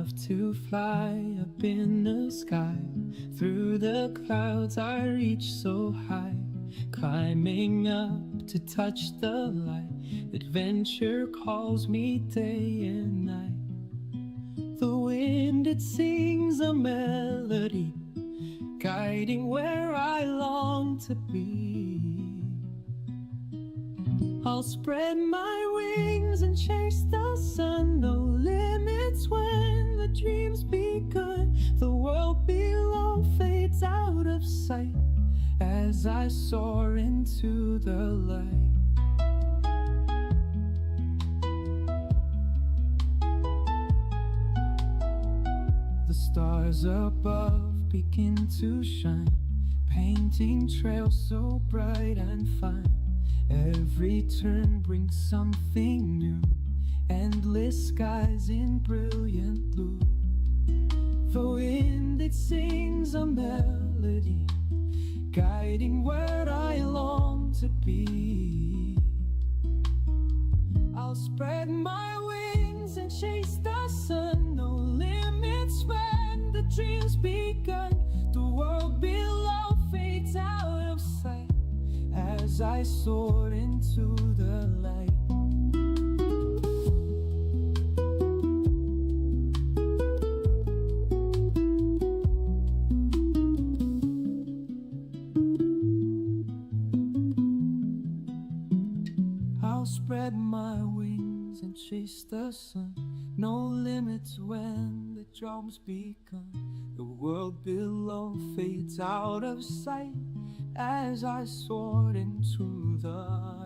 love to fly up in the sky. Through the clouds I reach so high, climbing up to touch the light. Adventure calls me day and night. The wind, it sings a melody, guiding where I long to be. I'll spread my wings and chase the sun. No limits when the dream's begun. The world below fades out of sight as I soar into the light. The stars above begin to shine, painting trails so bright and fine. Every turn brings something new, endless skies in brilliant blue. The wind, it sings a melody, guiding where I long to be. I'll spread my wings and chase the sun. No limits when the dream's begun. The world below fades out of sight as I soar into the light. I'll spread my wings and chase the sun. No limits when the drum's begun. The world below fades out of sight as I soared into the light.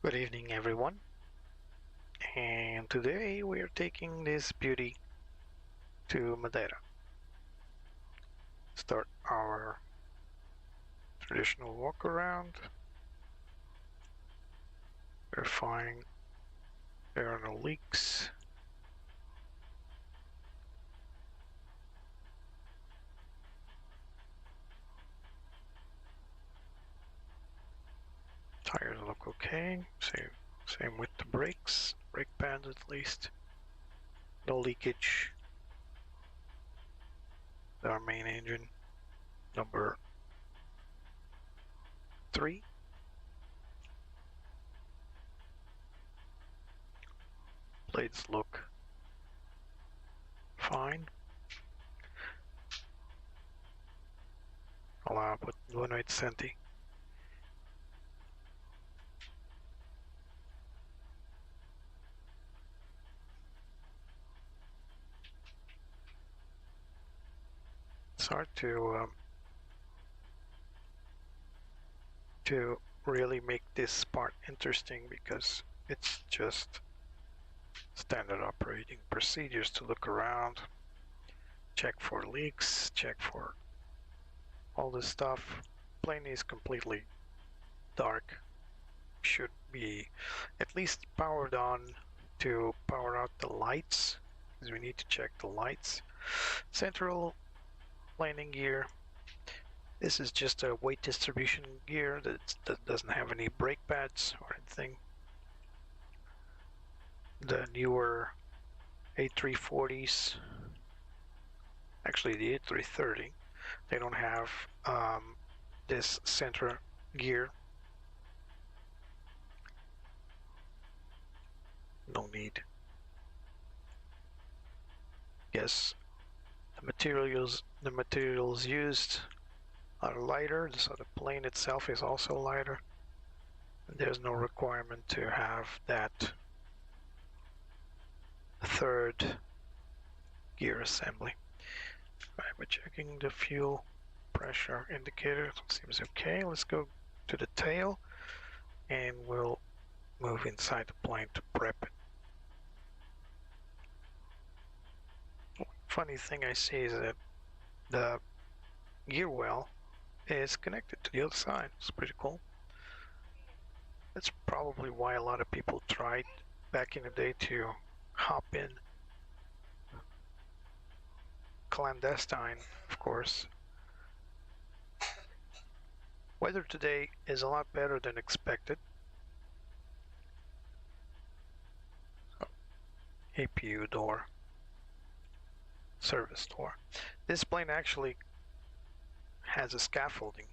Good evening, everyone, and today we are taking this beauty to Madeira. Start our traditional walk around, verifying there are no leaks. Tires look okay, same with the brakes, brake pads at least. No leakage. Our main engine, number 3. Blades look fine. I'll put 1.8 centi. It's hard to really make this part interesting because it's just standard operating procedures to look around, check for leaks, check for all this stuff. Plane is completely dark. Should be at least powered on to power out the lights, because we need to check the lights. Central landing gear. This is just a weight distribution gear that doesn't have any brake pads or anything. The newer A340s, actually the A330, they don't have this center gear. No need. Yes, the materials used are lighter, so the plane itself is also lighter. There's no requirement to have that third gear assembly. Right, we're checking the fuel pressure indicator. Seems okay. Let's go to the tail and we'll move inside the plane to prep it. Funny thing I see is that the gear well is connected to the other side. It's pretty cool. That's probably why a lot of people tried back in the day to hop in clandestine, of course. Weather today is a lot better than expected. Oh, APU door, service door. This plane actually has a scaffolding,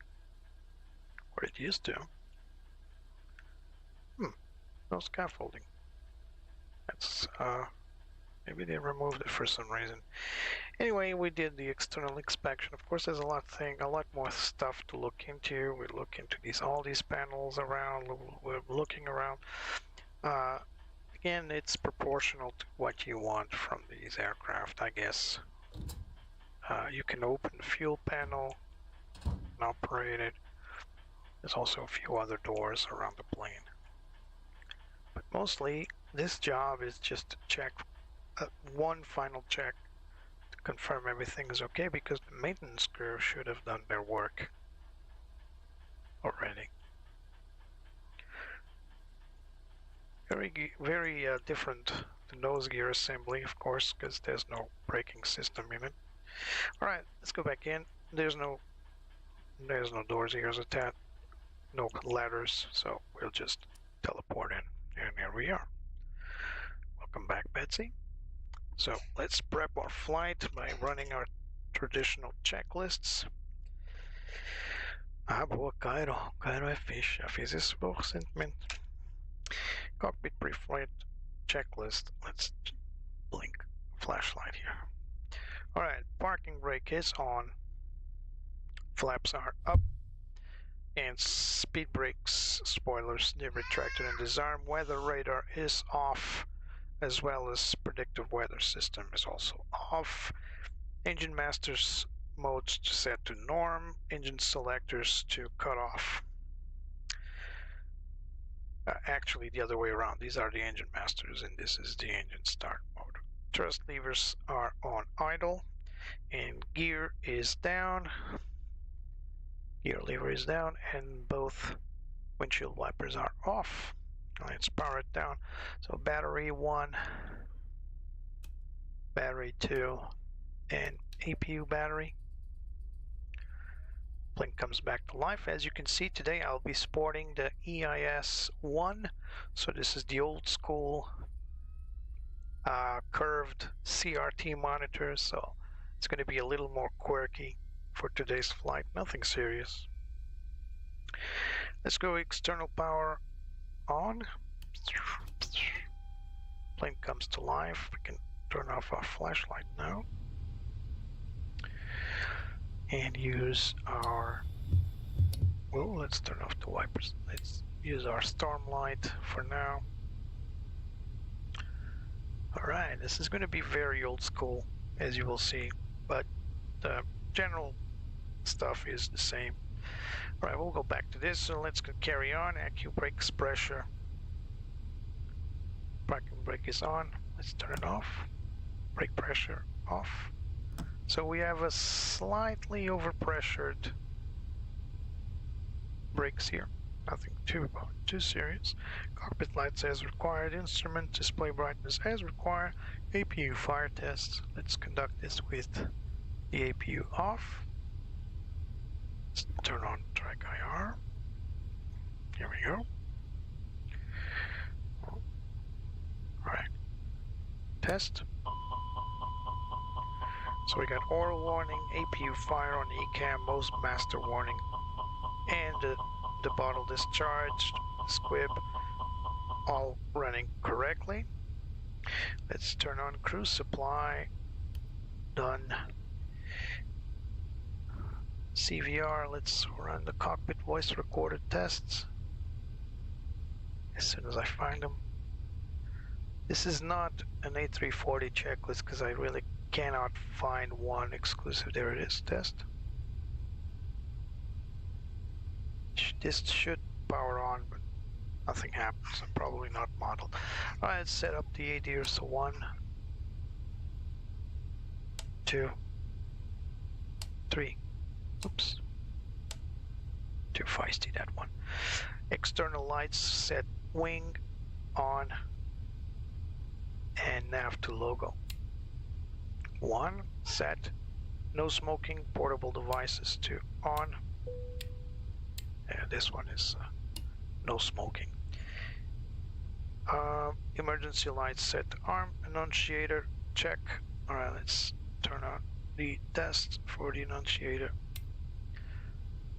or it used to. No scaffolding. That's maybe they removed it for some reason. Anyway, we did the external inspection. Of course, there's a lot more stuff to look into. We look into all these panels around. We're looking around. Again, it's proportional to what you want from these aircraft, I guess. You can open the fuel panel and operate it. There's also a few other doors around the plane. But mostly, this job is just to check one final check to confirm everything is okay, because the maintenance crew should have done their work already. Very different the nose gear assembly, of course, because there's no braking system in it. All right, let's go back in. There's no doors here, no ladders, so we'll just teleport in. And here we are. Welcome back, Betsy. So let's prep our flight by running our traditional checklists. Ah, boa, Cairo é fixe. Já fiz isso recentemente. Cockpit pre-flight checklist. Let's blink flashlight here. All right, parking brake is on. Flaps are up. And speed brakes, spoilers, they're retracted and disarmed. Weather radar is off, as well as predictive weather system is also off. Engine masters modes set to norm. Engine selectors to cut off. Actually, the other way around. These are the engine masters, and this is the engine start mode. Thrust levers are on idle, and gear is down. Gear lever is down, and both windshield wipers are off. Let's power it down. So battery 1, battery 2, and APU battery. Plane comes back to life. As you can see today, I'll be sporting the EIS-1. So this is the old school curved CRT monitor. So it's going to be a little more quirky for today's flight. Nothing serious. Let's go external power on. Plane comes to life. We can turn off our flashlight now and use our, well, let's turn off the wipers. Let's use our storm light for now. All right, this is going to be very old school, as you will see, but the general stuff is the same. All right, we'll go back to this. So let's carry on. Accu brakes pressure. Parking brake is on. Let's turn it off. Brake pressure off. So we have a slightly overpressured brakes here. Nothing too serious. Cockpit lights as required. Instrument display brightness as required. APU fire test. Let's conduct this with the APU off. Let's turn on track IR. Here we go. Alright. Test. So we got oral warning, APU fire on ECAM, most master warning, and the bottle discharged, squib, all running correctly. Let's turn on cruise supply. Done. CVR, let's run the cockpit voice recorder tests as soon as I find them. This is not an A340 checklist because I really cannot find one exclusive. There it is, test. This should power on, but nothing happens. I'm probably not modeled. Alright, let's set up the ADIR. So 1, 2, 3. Oops. Too feisty, that one. External lights set wing on and nav to logo. 1 set no smoking portable devices to on. And this one is no smoking. Emergency lights set to arm. Annunciator check. Alright, let's turn on the test for the annunciator.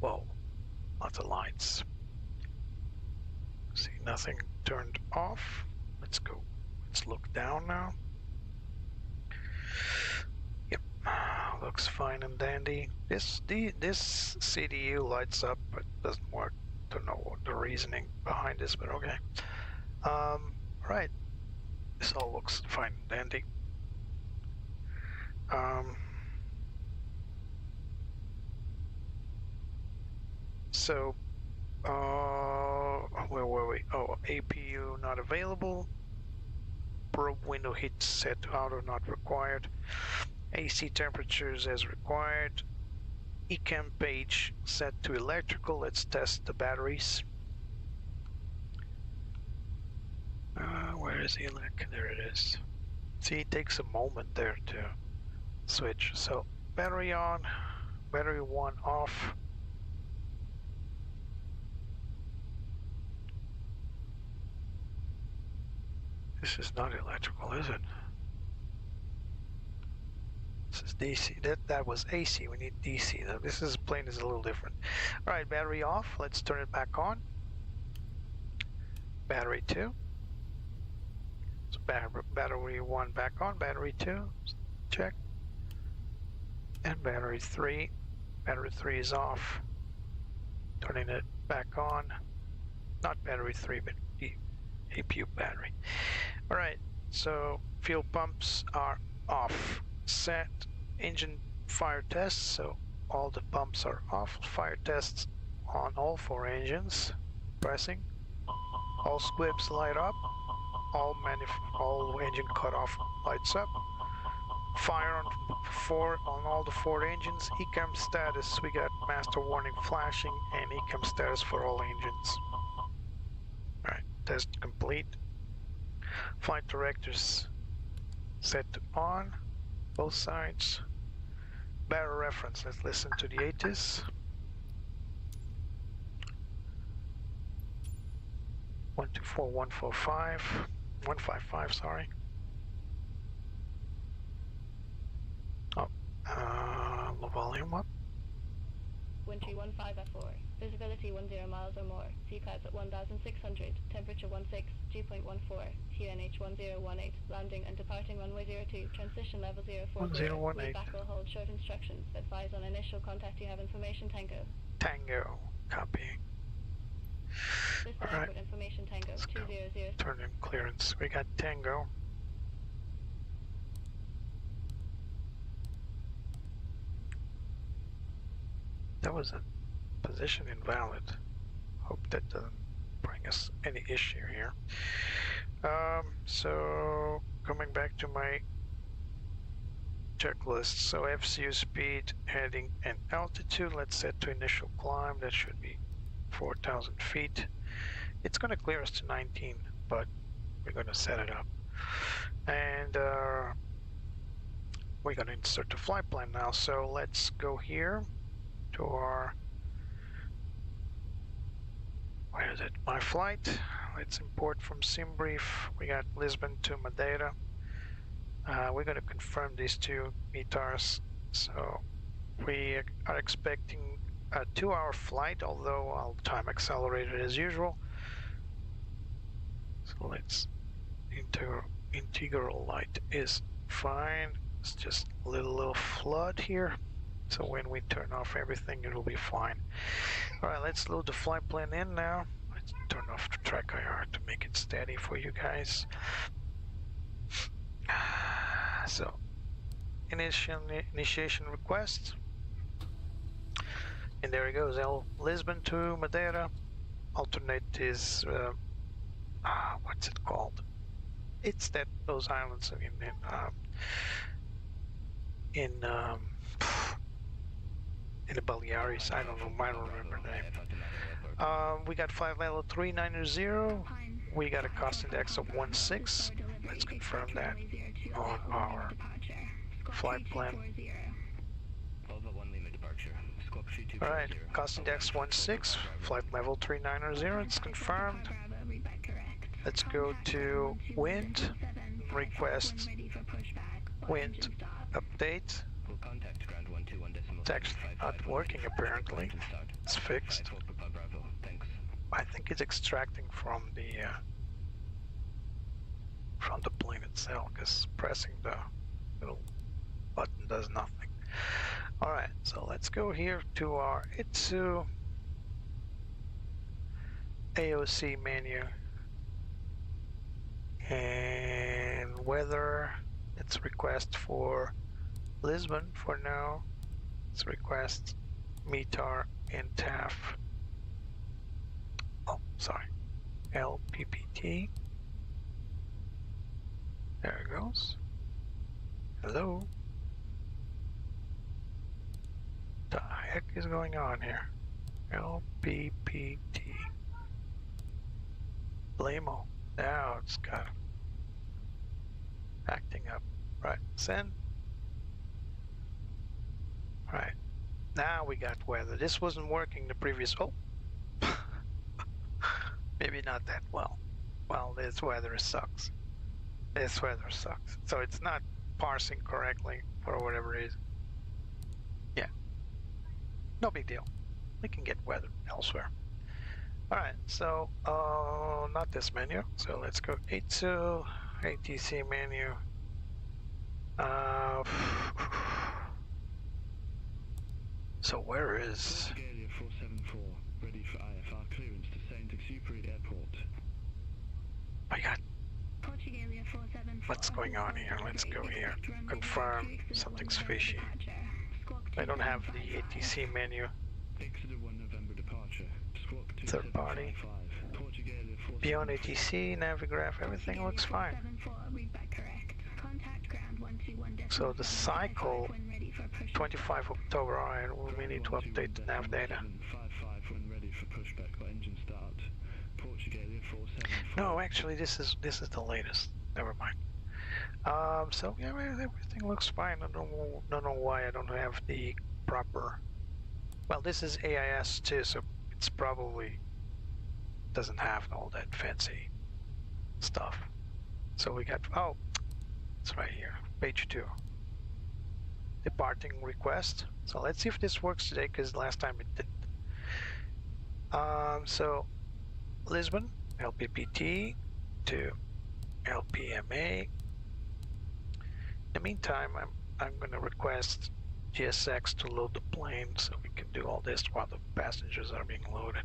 Whoa, lots of lights. See, nothing turned off. Let's go. Let's look down now. Yep, looks fine and dandy. This CDU lights up, but doesn't work. Don't know what the reasoning behind this, but okay. Right. This all looks fine and dandy. So, where were we? Oh, APU not available. Probe window heat set to auto not required. AC temperatures as required. Ecam page set to electrical. Let's test the batteries. Where is the elec? There it is. See, it takes a moment there to switch. So battery on, battery 1 off. This is not electrical, is it? This is DC. That was AC. We need DC. Now, this plane is a little different. All right, battery off. Let's turn it back on. Battery 2. So battery 1 back on. Battery 2. Check. And battery 3. Battery 3 is off. Turning it back on. Not battery 3, but the APU battery. All right, so fuel pumps are off. Set engine fire tests, so all the pumps are off. Fire tests on all 4 engines. Pressing. All squibs light up. All engine cutoff lights up. Fire on all the 4 engines. ECAM status, we got master warning flashing and ECAM status for all engines. Alright, test complete. Flight directors set to on, both sides. Barrel reference, let's listen to the ATIS. 154, 155, sorry. The volume up. Wintry 15F4, visibility 10 miles or more, sea clouds at 1,600, temperature 16, dew point 14, QNH 1018, landing and departing runway 02, transition level 040, 1018. back will hold short instructions, advise on initial contact you have information Tango. Tango, copy. Lisbon All right. Airport information Tango, 200. Turn in clearance, we got Tango. That was a position invalid. Hope that doesn't bring us any issue here. So coming back to my checklist. So FCU speed, heading, and altitude. Let's set to initial climb. That should be 4,000 feet. It's going to clear us to 19, but we're going to set it up. And we're going to insert the flight plan now. So let's go here to our, where is it? My flight. Let's import from Simbrief. We got Lisbon to Madeira. We're going to confirm these 2 METARs. So we are expecting a 2-hour flight, although I'll time accelerate it as usual. So let's, integral light is fine. It's just a little flood here. So when we turn off everything, it'll be fine. All right, let's load the flight plan in now. Let's turn off the track IR to make it steady for you guys. So, initiation request. And there it goes, Lisbon to Madeira. Alternate is, what's it called? It's those islands in in the Baleares. I don't know. I don't remember the name. We got flight level 390. We got a cost index of 16. Let's confirm that on our flight plan. Alright, cost index 16, flight level 390, it's confirmed. Let's go to wind, request wind update. It's actually not working apparently, it's fixed. I think it's extracting from the plane itself, because pressing the little button does nothing. Alright, so let's go here to our ITSU AOC menu, and weather, let's request for Lisbon for now. Let's request METAR and TAF. Oh, sorry, LPPT. There it goes. Hello. The heck is going on here? LPPT. Blamo. Now it's got acting up. Right, send. Right. Now we got weather. This wasn't working the previous. Oh. Maybe not that well. Well, this weather sucks. This weather sucks. So it's not parsing correctly for whatever reason. Yeah. No big deal. We can get weather elsewhere. Alright, so not this menu. So let's go ITSU, ATC menu. So where is Bulgaria 474 ready for IFR clearance to Saint-Exupéry Airport. I got what's going on here? Let's go here. Confirm something's fishy. I don't have the ATC menu. Exeter 1 November departure. Squawk Third party. 2755. Bulgaria 474. Beyond ATC, Navigraph, everything looks fine. So the cycle 25 October, alright, we need to update the nav data. 755 when ready for pushback or engine start. Portugalia 474. No, actually this is the latest. Never mind. So yeah, everything looks fine. I don't know why I don't have the proper. Well, this is AIS too, so it's probably doesn't have all that fancy stuff. So we got, oh, it's right here, page 2. Departing request. So let's see if this works today, because last time it didn't. So Lisbon, LPPT to LPMA. In the meantime, I'm going to request GSX to load the plane so we can do all this while the passengers are being loaded.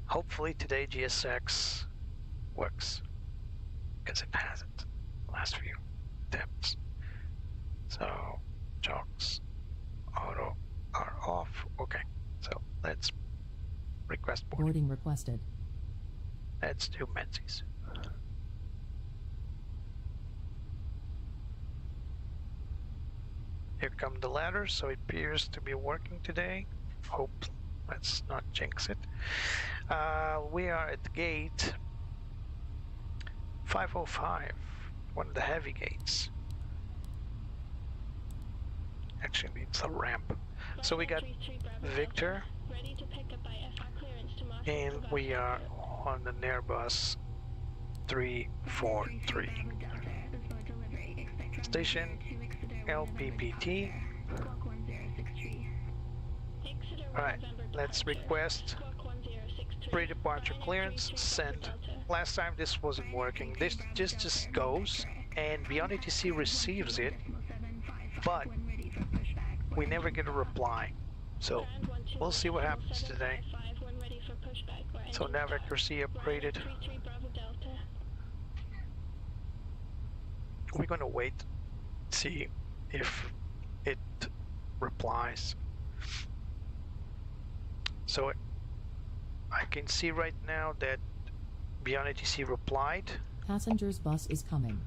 Hopefully today GSX works, because it hasn't the last few attempts. So jocks auto are off. Okay, so let's request boarding. Boarding requested. Let's do Menzies. Here come the ladders, so it appears to be working today. Hope, let's not jinx it. We are at gate 505, one of the heavy gates. Actually, it's a ramp. So we got Victor, and we are on the Airbus 340. Station LPPT. Alright, let's request pre-departure clearance, send. Last time this wasn't working. This just goes, and Beyond ATC receives it, but we never get a reply. So we'll see what happens today. So nav accuracy upgraded. We're gonna wait, see if it replies. So I can see right now that Beyond ATC replied, Passengers bus is coming.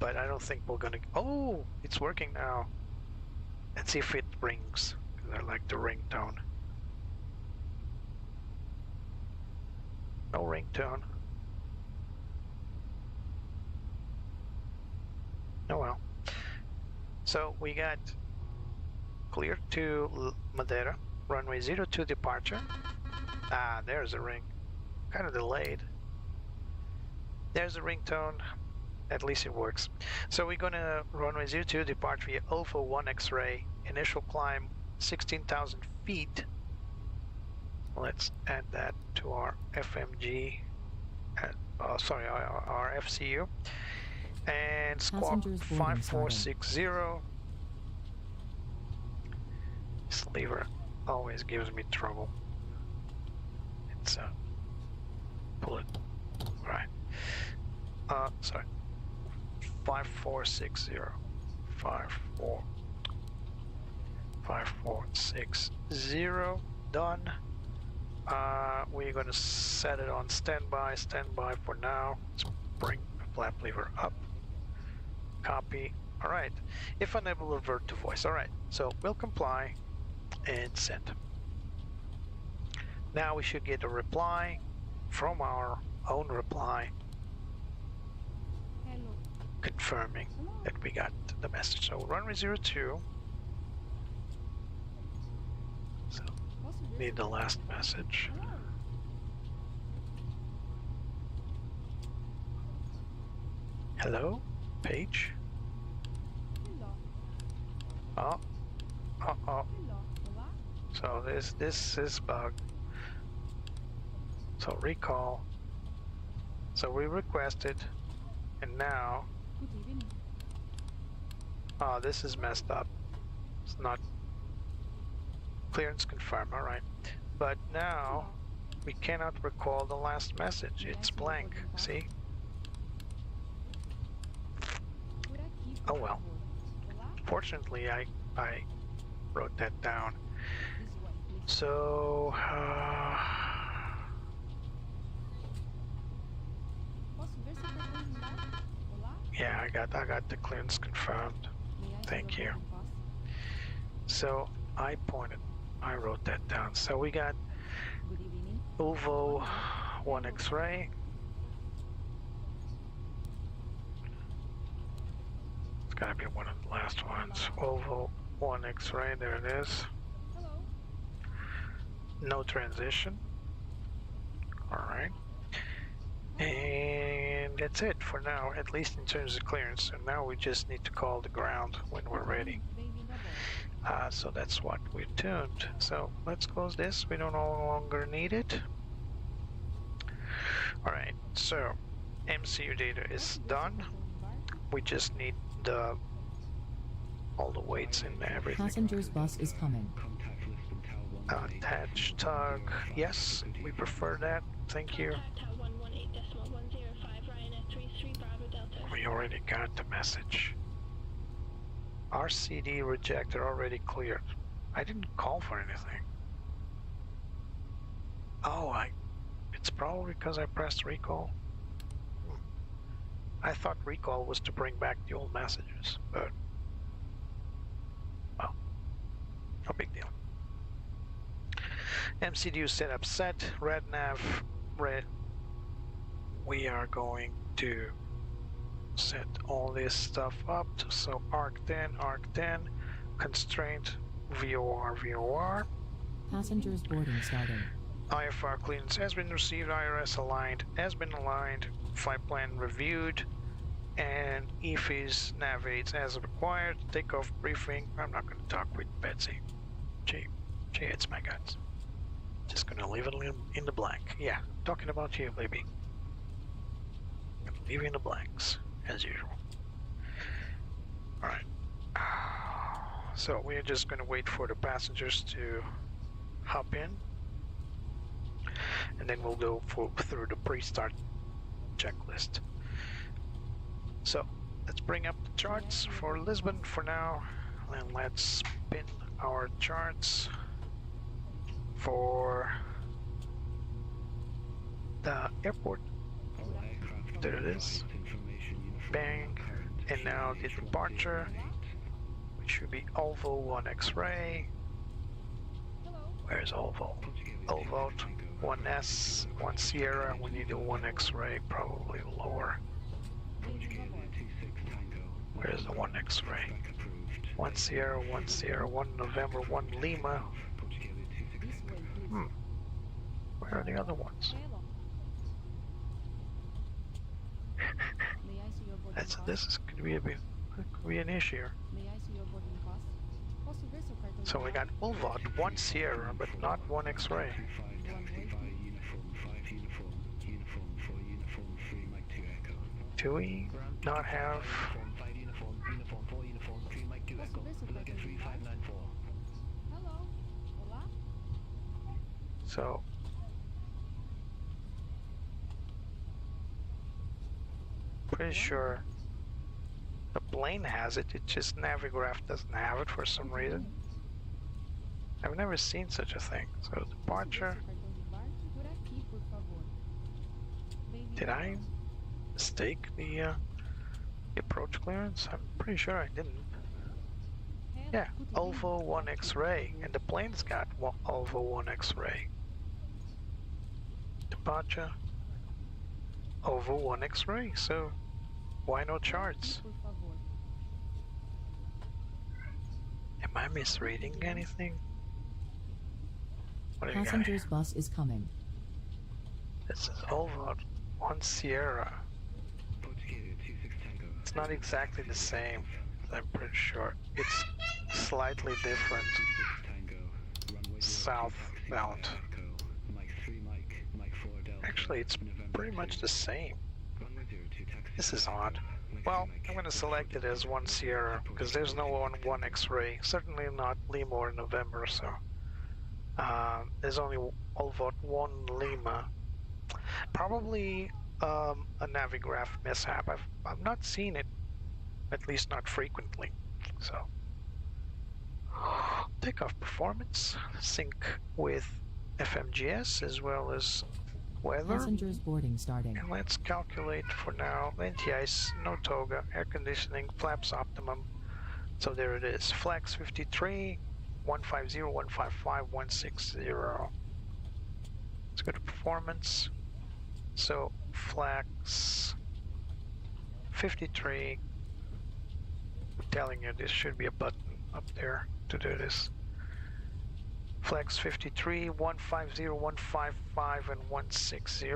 but I don't think we're gonna. Oh, it's working now. That's Let's see if it rings, 'cause I like the ringtone. No ringtone. Oh well. So we got clear to Madeira, runway 02 departure. Ah, there's a ring. Kind of delayed. There's a ringtone. At least it works. So we're gonna runway 02 depart via OVO 1 X-ray. Initial climb 16,000 feet. Let's add that to our FMG. Sorry, our FCU. And squawk Passengers boarding 5460. This lever always gives me trouble. It's pull it. Right. Sorry. 5460. 5460. Done. We're gonna set it on standby. Standby for now. Let's bring the flap lever up. Copy. All right. If unable, revert to voice. All right. So we'll comply and send. Now we should get a reply from our own reply confirming that we got the message. So runway 02. So need the last message. Hello, page. Oh, so this is bug. So recall. So we requested, and now, oh, this is messed up. It's not clearance confirmed. All right, but now we cannot recall the last message. It's blank. See? Oh well. Fortunately, I wrote that down. So yeah, I got the clearance confirmed. Thank you. So I wrote that down. So we got OVO 1 X-ray. It's gotta be one of the last ones. OVO 1 X-ray, there it is. No transition. Alright. And that's it for now, at least in terms of clearance. And now we just need to call the ground when we're ready. So that's what we tuned. So let's close this. We don't no longer need it. Alright, so MCU data is done. We just need all the weights and everything. Passengers bus is coming. Attach tug. Yes, we prefer that. Thank you. We already got the message. RCD rejected, already cleared. I didn't call for anything. Oh, it's probably because I pressed recall. I thought recall was to bring back the old messages, but well, no big deal. MCDU setup set, red nav, red. We are going to set all this stuff up. So arc 10, constraint, VOR. Passengers boarding starting. IFR clearance has been received, IRS aligned, has been aligned, flight plan reviewed, and EFIS navigates as required. Takeoff briefing. I'm not going to talk with Betsy. She hits my guts. Just going to leave it in the blank. Yeah, talking about you, baby. I'm going to leave you in the blanks, as usual. Alright. So we're just going to wait for the passengers to hop in. And then we'll go through the pre-start checklist. So let's bring up the charts for Lisbon for now, and let's spin our charts for the airport. There it is. Bang. And now the departure, should be Volvo 1 X-ray. Where's Volvo? Volvo 1S, 1 Sierra. We need a 1 X-ray, probably lower. Where's the 1 X-ray? 1 Sierra, 1 Sierra, 1 November, 1 Lima. Where are the other ones? This is going to be could be an issue here. So we got Volvo, 1 Sierra, but not 1 X-ray. Do we not have? So pretty sure the plane has it. It just Navigraph doesn't have it for some reason. I've never seen such a thing. So departure. Did I mistake the approach clearance? I'm pretty sure I didn't. Yeah, Volvo 1 X-ray, and the plane's got Volvo 1 X-ray. Departure, Volvo 1 X-ray, so why no charts? Am I misreading anything? What do you got Passengers here? bus is coming. This is Volvo 1 Sierra. It's not exactly the same, I'm pretty sure. It's slightly different. Southbound. Actually, it's pretty much the same. This is odd. Well, I'm going to select it as 1 Sierra because there's no 1 X-ray. Certainly not Lima or November, so there's only Volvo 1 Lima. Probably a Navigraph mishap. I've not seen it, at least not frequently. So takeoff performance, sync with FMGS as well as weather. Passengers boarding starting. And let's calculate for now. Anti-ice, no toga, air conditioning, flaps optimum. So there it is. Flex 53, 150, 155, 160. Let's go to performance. So flex 53. I'm telling you, this should be a button up there to do this. Flex 53, 150, 155, and 160.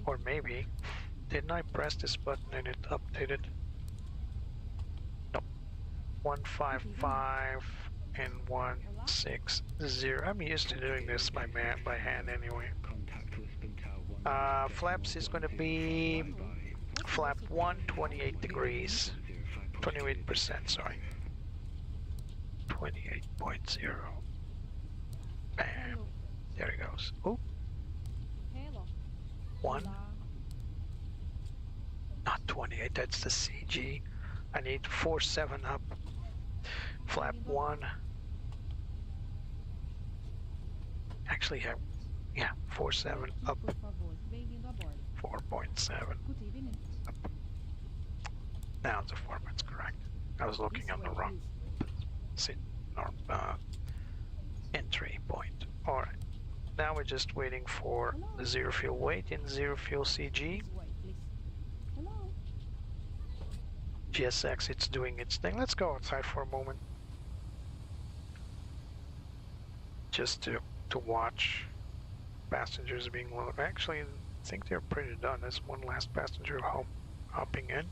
Or maybe, didn't I press this button and it updated? Nope. 155 and 160. I'm used to doing this by hand anyway. Flaps is going to be flap 1, 28 degrees, 28%, sorry. 28.0. Bam. There it goes. Oop. 1. Not 28, that's the CG. I need 4-7 up. Flap 1. Actually, yeah, 4-7 up. 4.7 up. Now the format's correct. I was looking on the wrong entry point. Alright. Now we're just waiting for the zero fuel weight in zero fuel CG. GSX, it's doing its thing. Let's go outside for a moment. Just to watch passengers being loaded. Actually, I think they're pretty done. There's one last passenger hopping in.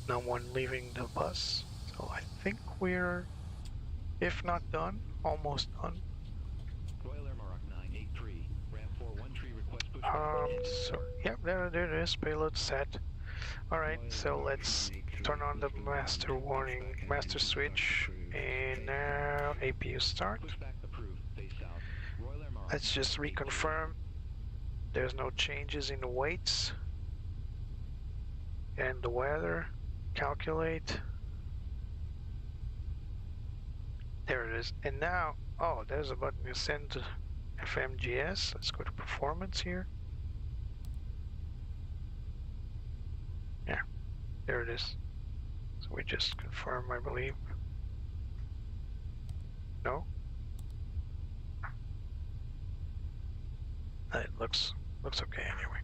No one leaving the bus. So I think we're, if not done, almost done. Royal Air Maroc 983, ramp 413 request push. So yep, there it is. Payload set. All right, so let's turn on the master warning, master switch, and now APU start. Let's just reconfirm. There's no changes in the weights and the weather. Calculate. There it is. And now Oh, there's a button to send to FMGS. Let's go to performance here. Yeah, there it is. So we just confirm, I believe. No? It looks okay anyway.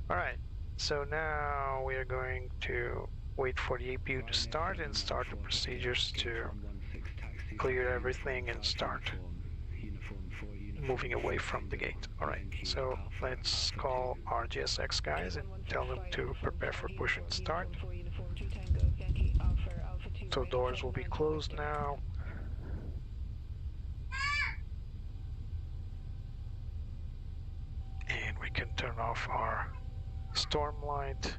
Alright, so now we are going to wait for the APU to start and start the procedures to clear everything and start moving away from the gate. Alright, so let's call our GSX guys and tell them to prepare for push and start. So doors will be closed now. And we can turn off our storm light.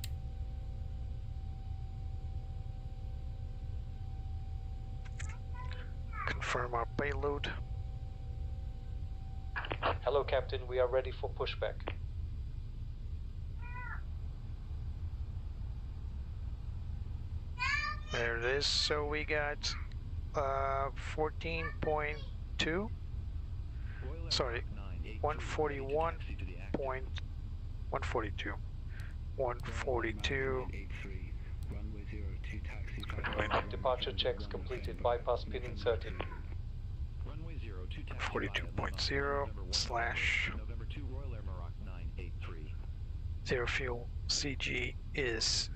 Confirm our payload. Hello, Captain. We are ready for pushback. There it is. So we got 14.2. Sorry, 141.142. 142. Departure checks completed. Bypass pin inserted. 42.0 slash 0 fuel. CG is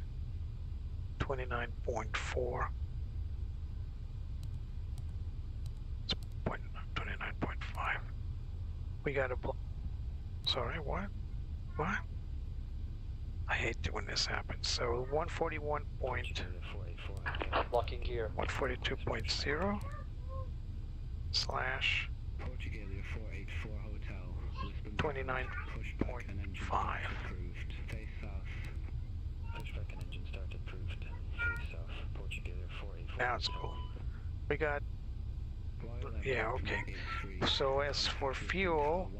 29.4. 29.5. We got a sorry, what? What? I hate when this happens. So 141. Locking gear. 142.0 slash 29.5. Now it's cool. We got, yeah, okay. So as for fuel,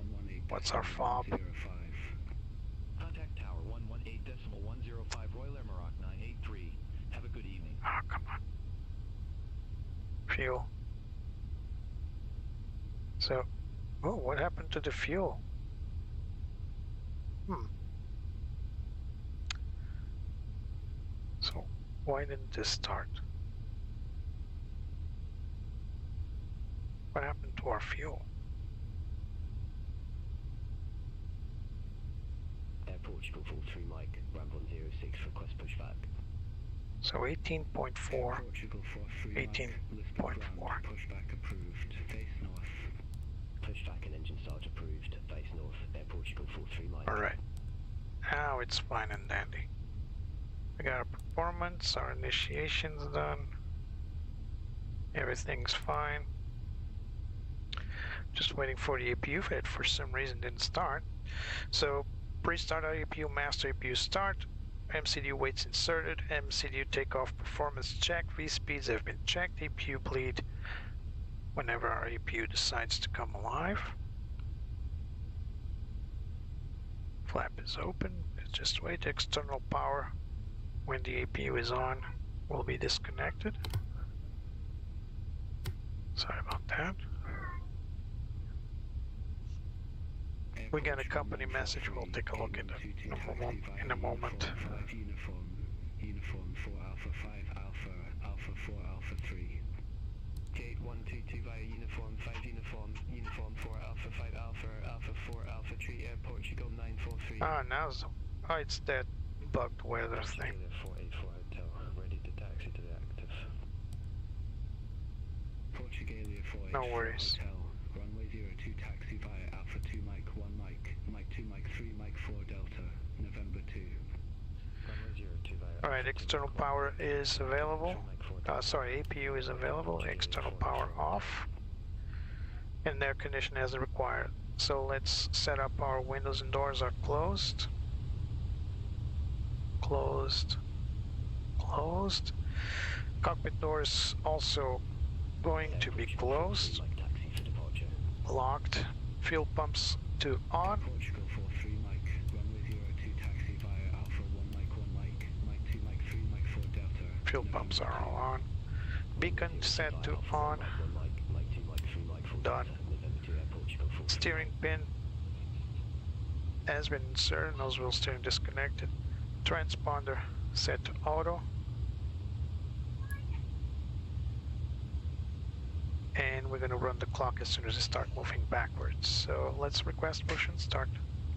what's our fob? Contact tower 118.105 Royal Air Maroc 983. Have a good evening. Oh, come on. Fuel. So, oh, what happened to the fuel? So, why didn't this start? What happened to our fuel? Air Portugal 43 Mike, Ramblon 06, request pushback. So 18.4, 18.4. Pushback approved. Face north. Pushback and engine start approved. Face north. Air Portugal 43 Mike. Alright. Now it's fine and dandy. We got our performance, our initiation's done. Everything's fine. Just waiting for the APU. It for some reason didn't start. So pre-start APU, master APU start. MCDU weights inserted. MCDU takeoff performance check. V-speeds have been checked. APU bleed whenever our APU decides to come alive. Flap is open. Just wait. External power when the APU is on will be disconnected. Sorry about that. We got a company message. We'll take a look at it in a moment. Uniform 4 Alpha 5 Alpha Alpha 4 Alpha 3. Gate 122 via uniform 5 uniform 4 Alpha 5 Alpha Alpha 4 Alpha 3 Air Portugal 943. Ah, now it's that bugged weather thing. 484 Hotel, ready to taxi to the active. Portugalia 484 No worries. Hotel, runway 02 taxi via Alpha 2 Mike 1 Mike, Mike 2 Mike 3 Mike 4 Delta, November 2. Runway 02 via Alright, external power is available. Sorry, APU is available. External power off. And air conditioning as required. So let's set up our windows and doors are closed. Closed. Closed. Cockpit doors also going to be closed. Locked. Fuel pumps to on. Portugal 43 Mike, runway 02 taxi via Alpha 1 Mike 1 Mike, Mike 2 Mike 3 Mike 4 Delta. Fuel pumps are all on. Beacon set to on. Done. November 2 Air Portugal 43. Steering pin has been inserted, nose wheel steering disconnected. Transponder set to auto. And we're going to run the clock as soon as it starts moving backwards. So let's request push and start.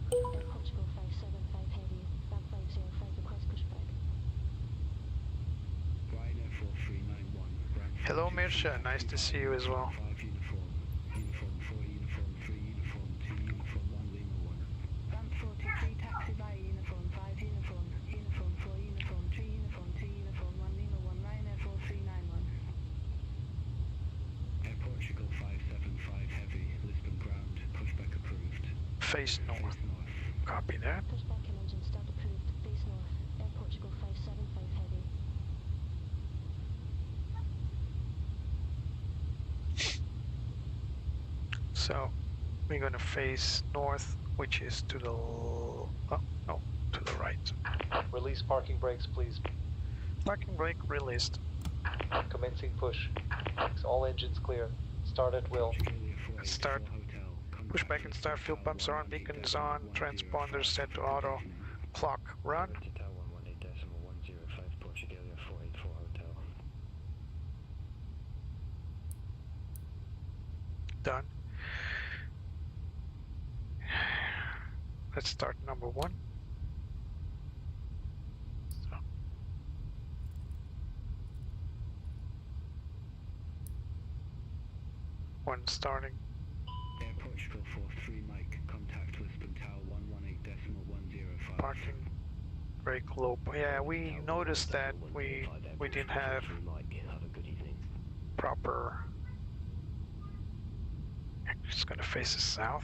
Portugal 575 heavy, ramp 505 request pushback. Ryanair 4391. Ground Hello 42, Mirsha, nice to see you as well. 5 uniform. Uniform 4 uniform 3 uniform 2 uniform 1 Lima 1. Ramp 43 taxi via uniform 5 uniform, uniform 4 uniform 3 uniform 2 uniform 1 Lima 1 Ryanair 4391. Air Portugal 575 heavy. Lisbon ground. Pushback approved. Face north. Copy that. Pushback and engine start approved, base north, Air Portugal 575 heavy. So we're going to face north, which is to the to the right. Release parking brakes, please. Parking brake released. Commencing push. All engines clear. Start at will. Start. Pushback and start. Fuel pumps are on. Beacons on. Transponders set to auto. Clock run. Tower 118.105 Portugalia 484 Hotel. Done. Let's start number 1. So. One starting. Air Portugal 43 Mike. Contact Lisbon Tower 118.105. Parking brake low. Yeah, we noticed that we didn't have Mike, have a good evening. proper. Just gonna face the south.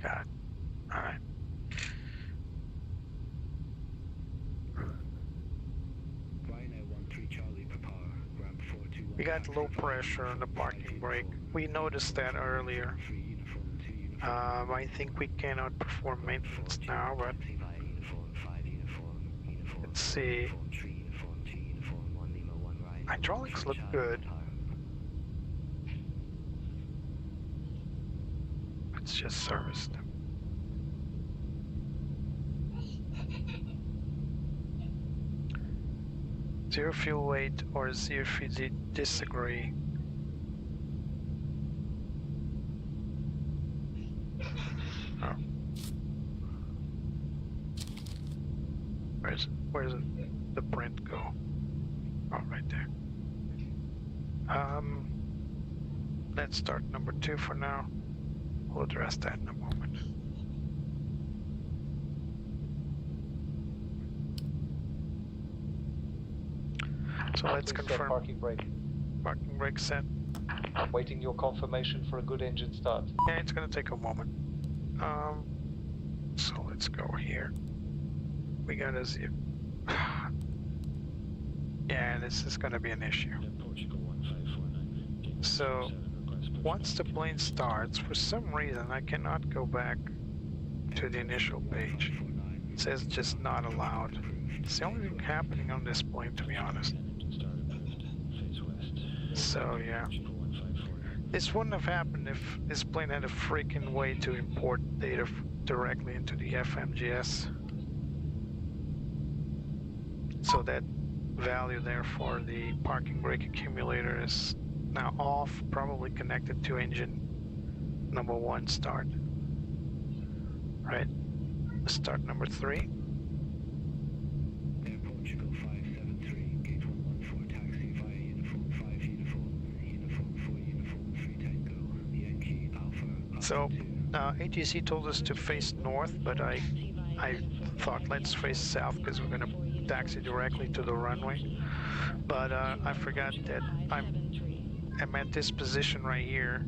Got it. All right. Ryanair 13 Charlie prepare. Ramp 421. We got low pressure on the parking brake. We noticed that earlier. 3 uniform 2 uniform. I think we cannot perform maintenance now, but Taxi via uniform 5 uniform, uniform let's 4 see. uniform 3 uniform 2 uniform 1 Lima 1 Ryanair. Hydraulics 13 look Charlie good. prepare. Let's just service them. Zero fuel weight or zero fuel disagree. Oh. Where's the print go? Oh, right there. Let's start number 2 for now. We'll address that in a moment. So let's Please set confirm parking brake. parking brake set. Waiting your confirmation for a good engine start. Yeah, it's gonna take a moment. So let's go here. We gotta zip. Yeah, this is gonna be an issue. Air Portugal 1549. So once the plane starts, for some reason I cannot go back to the initial page. It says just not allowed. It's the only thing happening on this plane, to be honest. Engine start approved. Face west. So yeah, Portugal 1549. this wouldn't have happened if this plane had a freaking way to import data directly into the FMGS. So that value there for the parking brake accumulator is now off, probably connected to engine number 1 start. Right, start number 3. Air Portugal 573, gate 114, taxi via uniform 5 uniform, uniform 4 uniform 3 Tango, Yankee Alpha. So ATC told us to face north, but I thought let's face south because we're gonna taxi directly to the runway. But I forgot that I'm at this position right here,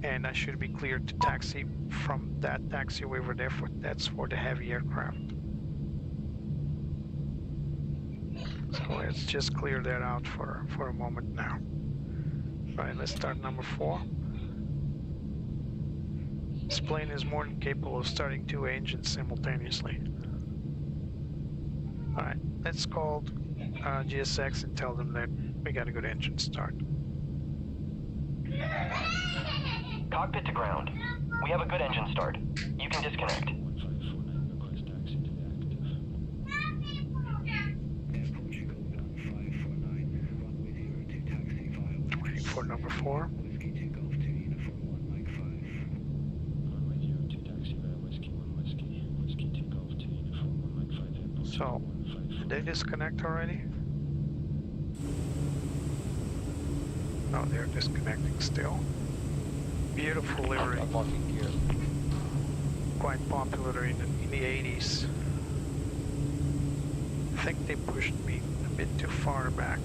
and I should be cleared to taxi from that taxiway over there. That's for the heavy aircraft. So let's just clear that out for a moment now. Right, let's start number 4. This plane is more than capable of starting 2 engines simultaneously. Alright, let's call GSX and tell them that We got a good engine start. Cockpit to ground. We have a good engine start. You can disconnect. 1549, request taxi to the active. Air Portugal 1549, runway 02 taxi via Waiting for number 4. Whiskey 2 Golf 2 Uniform 1 Mike 5. Runway 02 taxi via Whiskey 1 Whiskey. Whiskey 2 Golf 2 Uniform 1 Mike 5 Air Portugal So, 154. did they disconnect already? No, they're disconnecting still. Beautiful livery. Unlocking gear. Quite popular in the 80s. I think they pushed me a bit too far back.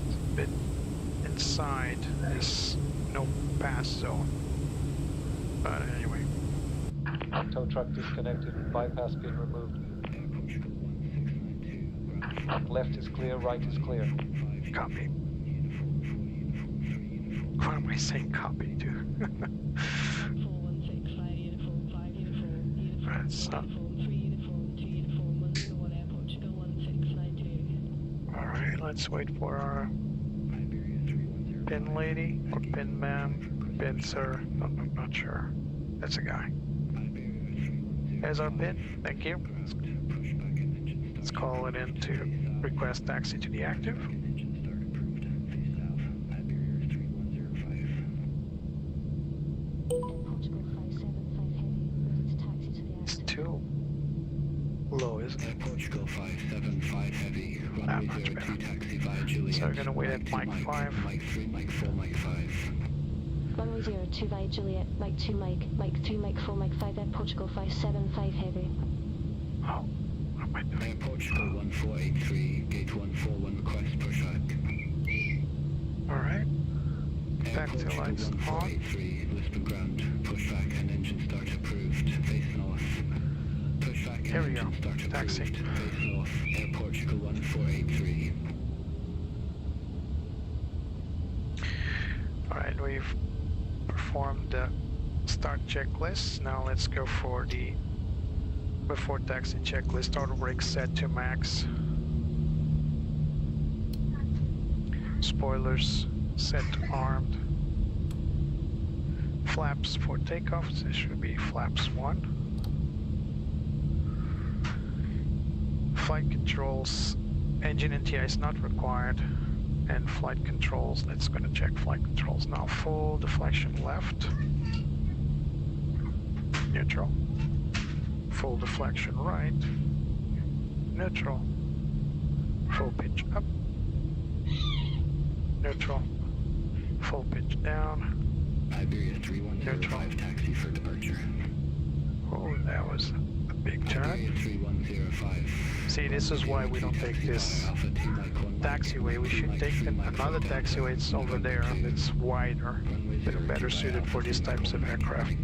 It's a bit inside this no pass zone. But anyway. Tow truck disconnected. Bypass pin removed. Air Portugal 1692, ground Left is clear, right is clear. 5 Copy. Uniform 4 Uniform 3 Uniform. What am I saying copy to? 4165 uniform 5 uniform Right, so, uniform 3 uniform 2 uniform 1 Lima 1 Air Portugal 1692. alright, let's wait for our Iberia 310. pin lady or pin man, pin sir. I'm not sure. That's a guy. Iberia 310. There's our pin. Thank you. Pushback and engine Let's start. call it in to request taxi to the active. Engine start approved. Face south. Iberia 3105. Portugal 575 heavy, ready to taxi to the It's active. too low, isn't Air it? Portugal 575 heavy. Runway much 02 better. taxi via Juliet. So we're gonna wait at Mike 2 Mike 5. Mike 3 Mike 4 Mike 5. Runway 02 via Juliet, Mike 2 Mike, Mike 2 Mike 4 Mike 5 Air Portugal 575 heavy. Oh, what am I doing? Air Portugal 1483, gate 141, request pushback. Alright. Air Back to Portugal lights on. 1483, Lisbon ground, pushback and engine start approved, face north. Pushback Here and we go. engine start approved, Taxi. face north. Air Portugal 1483. Alright, we've performed the start checklist. Now let's go for the before taxi checklist. Auto brake set to max. Spoilers set to armed. Flaps for takeoff. This should be flaps 1. Flight controls. Engine NTI is not required. And flight controls, let's gonna check flight controls now. Full deflection left, neutral. Full deflection right, neutral. Full pitch up, neutral. Full pitch down, Iberia 3105, taxi for departure. oh, that was a big turn. Iberia 3105. See, this is why we don't take this taxiway. We should take another taxiway. It's over there and it's wider. They're better suited for these types of aircraft.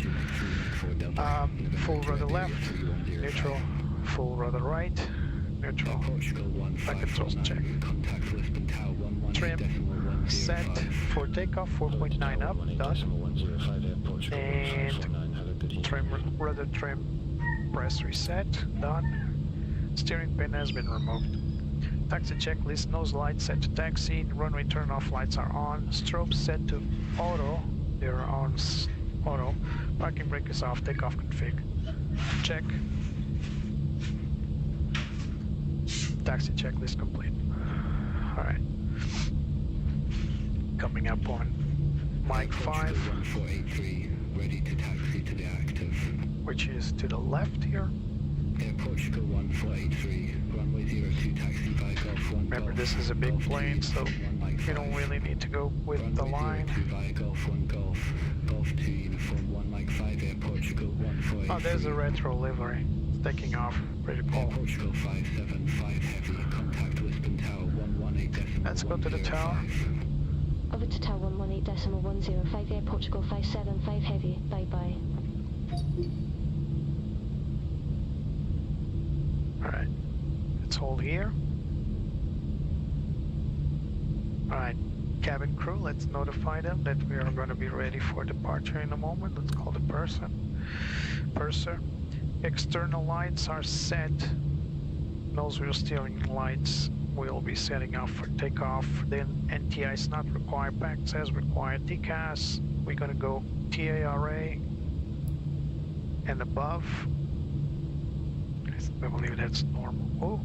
Full rudder left, neutral. Full rudder right, neutral. Flight controls check. Trim set for takeoff 4.9 up, done. And trim rudder trim press reset, done. Steering pin has been removed. Taxi checklist, nose lights set to taxi, runway turn off lights are on, strobe set to auto, they're on auto, parking brake is off, takeoff config, check. Taxi checklist complete. Alright. Coming up on Mike 5, 1483, ready to taxi to the active. which is to the left here. Air Portugal 1483, runway 02 taxi via Golf 1. Remember, Golf, this is a big Golf 2, plane, so Uniform 1 Mike you don't 5. really need to go with the Runway line. 02 via Golf 1 Golf, Golf 2 Uniform 1 Mike 5, Air Portugal 1483. Oh, there's a retro livery. It's taking off. Pretty Air cool. Portugal 575 heavy, contact Lisbon Tower 118.105. Let's go to the tower. Over to tower 118.105 Air Portugal 575 heavy, bye bye. Alright. Let's hold here. Alright. Cabin crew, let's notify them that we are going to be ready for departure in a moment. Let's call the purser. External lights are set. Nose wheel steering lights we'll be setting up for takeoff. Then NTI is not required, PACT says required. TCAS, we're gonna go TARA and above. I believe that's normal.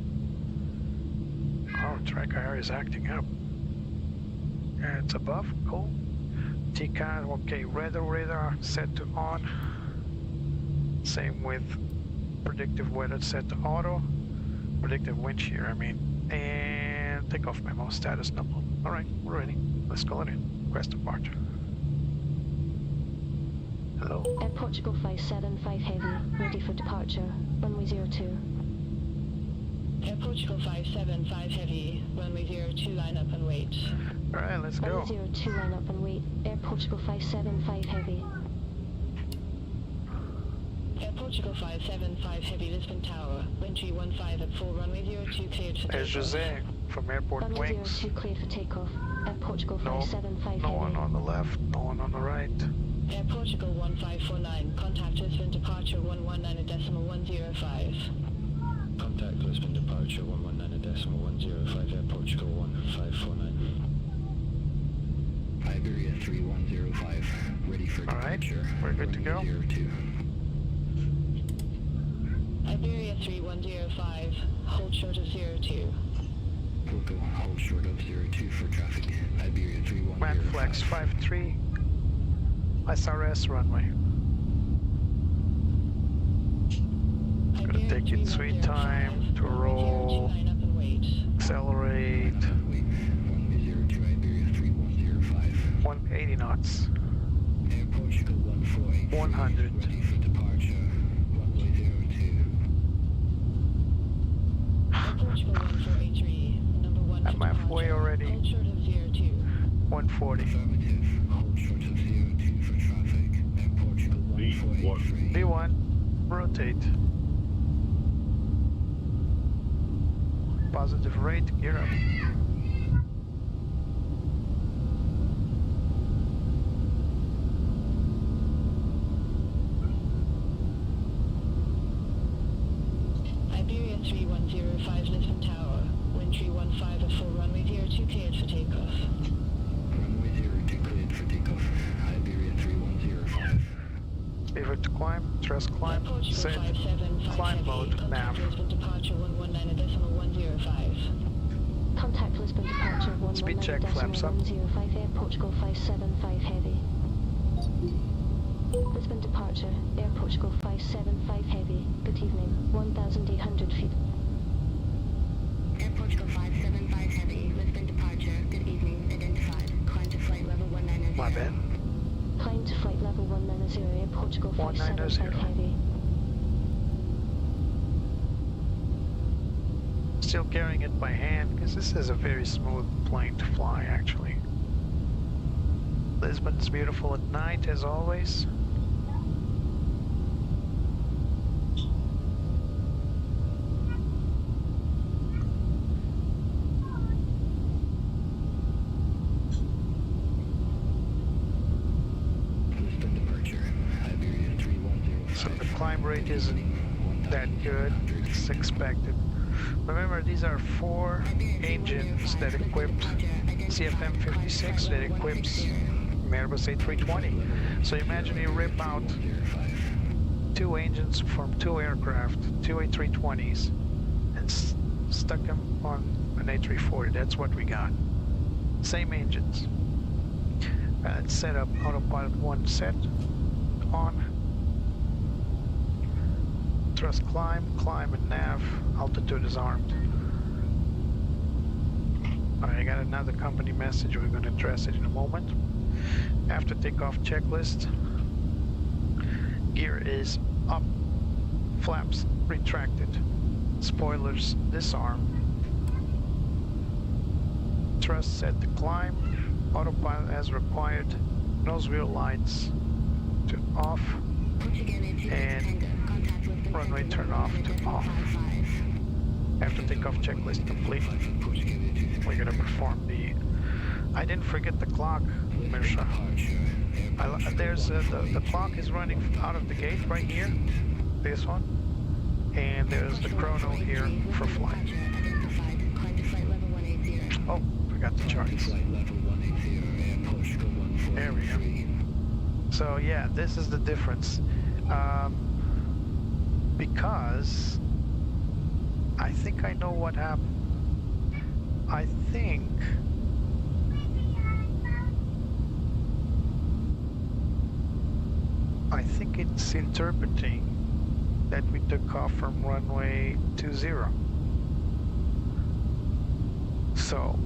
Oh, track IR is acting up. Yeah, it's above, cool. TCAS, okay, radar set to on. Same with predictive weather set to auto. Predictive wind shear, I mean. And takeoff memo, status number. All right, we're ready. Let's call it in. Request departure. Hello. Air Portugal 575 Heavy, ready for departure. Runway 02. Air Portugal 575 Heavy, runway 02, line up and wait. All right, let's go. Runway 02, line up and wait. Air Portugal 575 Heavy. Air Portugal 575 Heavy, Lisbon Tower. Wind 315 at full, runway 02 cleared for takeoff. There's Jose from Airport Runway Wings. 02 cleared for takeoff. Air Portugal 575 No Heavy. one on the left, no one on the right. Air Portugal 1549, contact Lisbon departure 119.105. Contact Lisbon departure 119.105, Air Portugal 1549. Iberia 3105, ready for departure. We're good to go. 02. Iberia 3105, hold short of 02. We'll go hold short of 02 for traffic. Iberia 3105. Manflex 53, SRS runway. Gonna take its sweet time to roll, accelerate. Runway 02, Iberia 3105. 180 knots. Air Portugal 148. 100. Ready for departure. Runway 02. Air Portugal 1483, number 1 I'm halfway already. Hold short of 02. 140. Affirmative. Hold short of 02 for traffic. Air Portugal 1483. V1, rotate. Positive rate, gear up. Iberia 3105, Lisbon Tower. Wind 315 at full, runway 02 cleared for takeoff. Runway 02 cleared for takeoff. Iberia 3105. Pivot to climb, thrust climb, set, climb mode, nav. Lisbon departure 119.105. Contact Lisbon departure 119.105. Speed check, flaps up. Air Portugal 575 Heavy. Lisbon departure, Air Portugal 575 Heavy. Good evening, 1,800 feet. Air Portugal 575 Heavy, Lisbon departure. Good evening, identified. Climb to flight level 190. My bad. Climb to flight level 190, Air Portugal 575 190. Heavy. Still carrying it by hand because this is a very smooth plane to fly actually. Lisbon's beautiful at night as always. Lisbon departure. Iberia 3105. So the climb rate isn't that good, it's expected. Remember, these are 4 engines that equipped CFM56 that equips Airbus A340. So imagine you rip out 2 engines from 2 aircraft, 2 A320s, and stuck them on an A340. That's what we got. Same engines. It's set up, autopilot 1 set, on. Thrust climb, climb and nav, altitude is armed. Alright, I got another company message, we're going to address it in a moment. After takeoff checklist, gear is up, flaps retracted, spoilers disarmed, thrust set to climb, autopilot as required, nose wheel lights to off, and runway turn off to off. After takeoff checklist complete, we're going to perform the... I didn't forget the clock, Mirsha. There's the clock is running out of the gate right here, this one, and there's the chrono here for flight. got the charts. Flight level 180, Air Portugal There we go. 1483. So yeah, this is the difference. Because I think I know what happened. I think it's interpreting that we took off from runway 20. So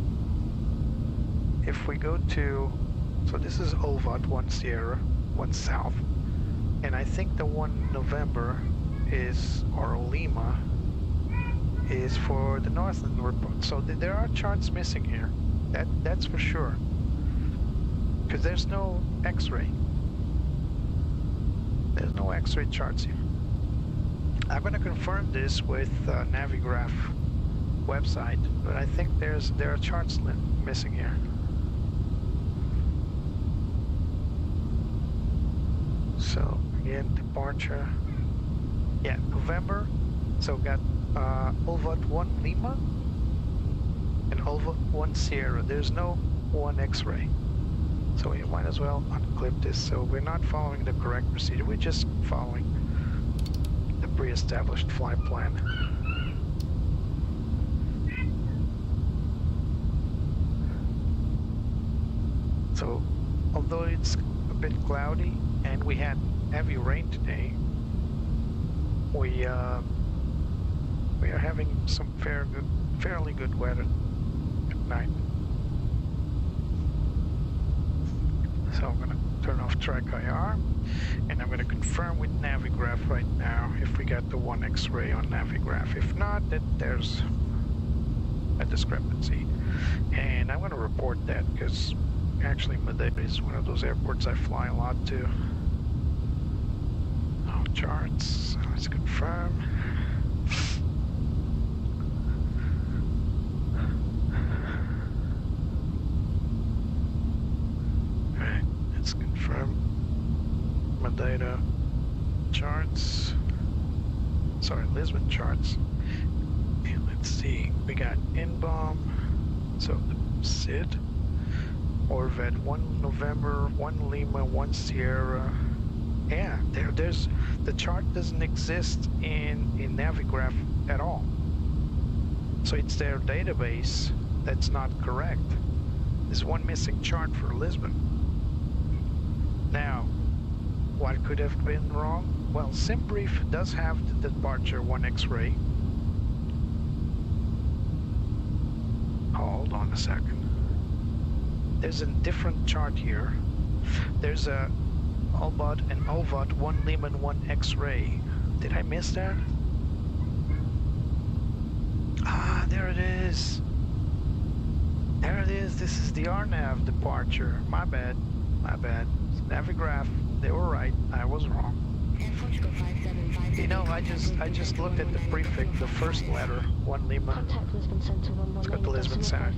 if we go to, so this is OVOT 1 Sierra, 1 South, and I think the 1 November is, or Lima, is for the northern report. So there are charts missing here. That's for sure. Because there's no X-ray. There's no X-ray charts here. I'm going to confirm this with Navigraph website, but I think there are charts missing here. So again, departure. Yeah, November. So got OVOT 1 Lima and OVOT 1 Sierra. There's no 1 X-ray. So we might as well unclip this. So we're not following the correct procedure. We're just following the pre-established flight plan. So although it's a bit cloudy and we had heavy rain today, we are having some fairly good weather at night. So I'm going to turn off track IR, and I'm going to confirm with Navigraph right now if we got the 1 X-ray on Navigraph. If not, then there's a discrepancy. And I'm going to report that because actually Madeira is one of those airports I fly a lot to. Oh, charts. Let's confirm. Alright, let's confirm Madeira charts. Sorry, Lisbon charts. And let's see. We got inbound. So the SID. Orvet 1 November, 1 Lima, 1 Sierra. Yeah, there's the chart doesn't exist in Navigraph at all. So it's their database that's not correct. There's one missing chart for Lisbon. Now, what could have been wrong? Well, Simbrief does have the departure 1 X-ray. Hold on a second. There's a different chart here. There's a OVOT and OVOT 1 Lima and 1 X-ray. Did I miss that? Ah, there it is. There it is. This is the RNAV departure. My bad. My bad. Navigraph. They were right. I was wrong. You know, I just looked at the prefix, the first letter, 1 Lima. Let's go to Lisbon Center.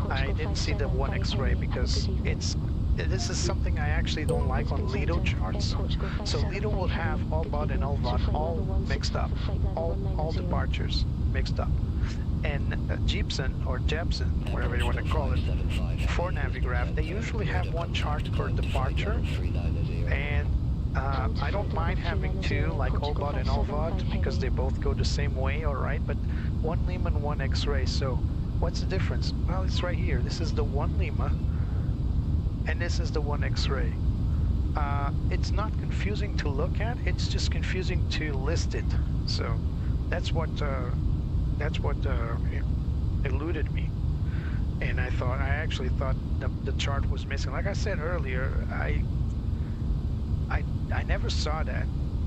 I didn't see the 1 X-ray because this is something I actually don't like on Lido charts. So Lido will have OVOT and OVOT all mixed up, all departures mixed up. And Jeepson or Jepson, whatever you want to call it, for Navigraph, they usually have one chart per departure, and I don't mind having two, like OVOT and OVOT, because they both go the same way, alright, but 1 Lima and 1 X-ray. So what's the difference? Well, it's right here. This is the 1 Lima, and this is the 1 X-ray. It's not confusing to look at, it's just confusing to list it. So that's what eluded me. And I actually thought the chart was missing. Like I said earlier, I never saw that.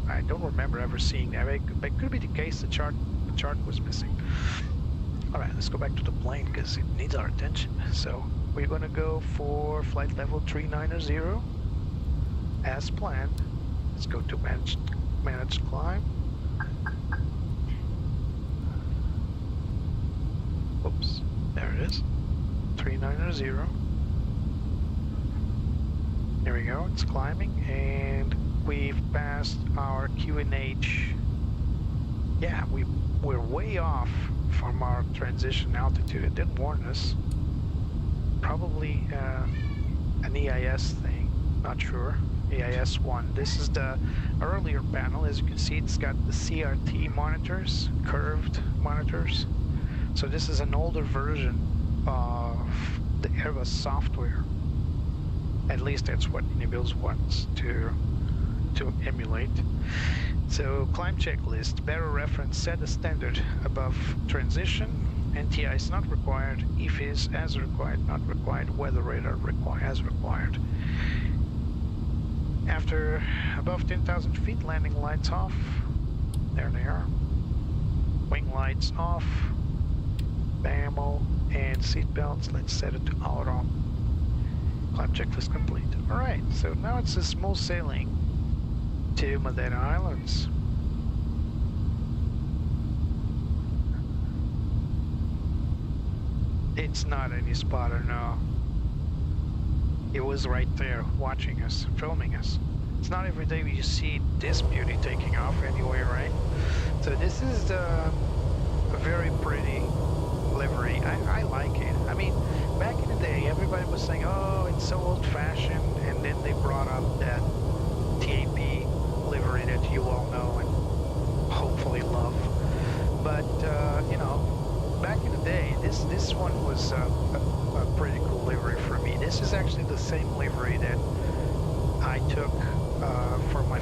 I don't remember ever seeing that. It could be the case the chart was missing. Alright, let's go back to the plane because it needs our attention. So we're gonna go for flight level 390 as planned. Let's go to managed climb. Oops, there it is. 390. There we go, it's climbing, and we've passed our QNH. Yeah, we're way off from our transition altitude. It didn't warn us. probably an EIS thing, not sure. EIS 1. This is the earlier panel. As you can see, it's got the CRT monitors, curved monitors. So this is an older version of the Airbus software. At least that's what Inibuilds wants to emulate. So climb checklist, barrel reference, set a standard above transition. NTI is not required, EFIS as required, not required, weather radar as required. After above 10,000 feet, landing lights off. There they are. Wing lights off. Ammo and seat belts. Let's set it to auto. Climb checklist complete. Alright, so now it's a smooth sailing to Madeira Islands. It's not any spotter, no. It was right there, watching us, filming us. It's not every day you see this beauty taking off anyway, right? So this is a very pretty livery. I like it. I mean, back in the day, everybody was saying, oh, it's so old-fashioned, and then they brought up that TAP livery that you all know and hopefully love. But, you know, back in the day, this one was a pretty cool livery for me. This is actually the same livery that I took for my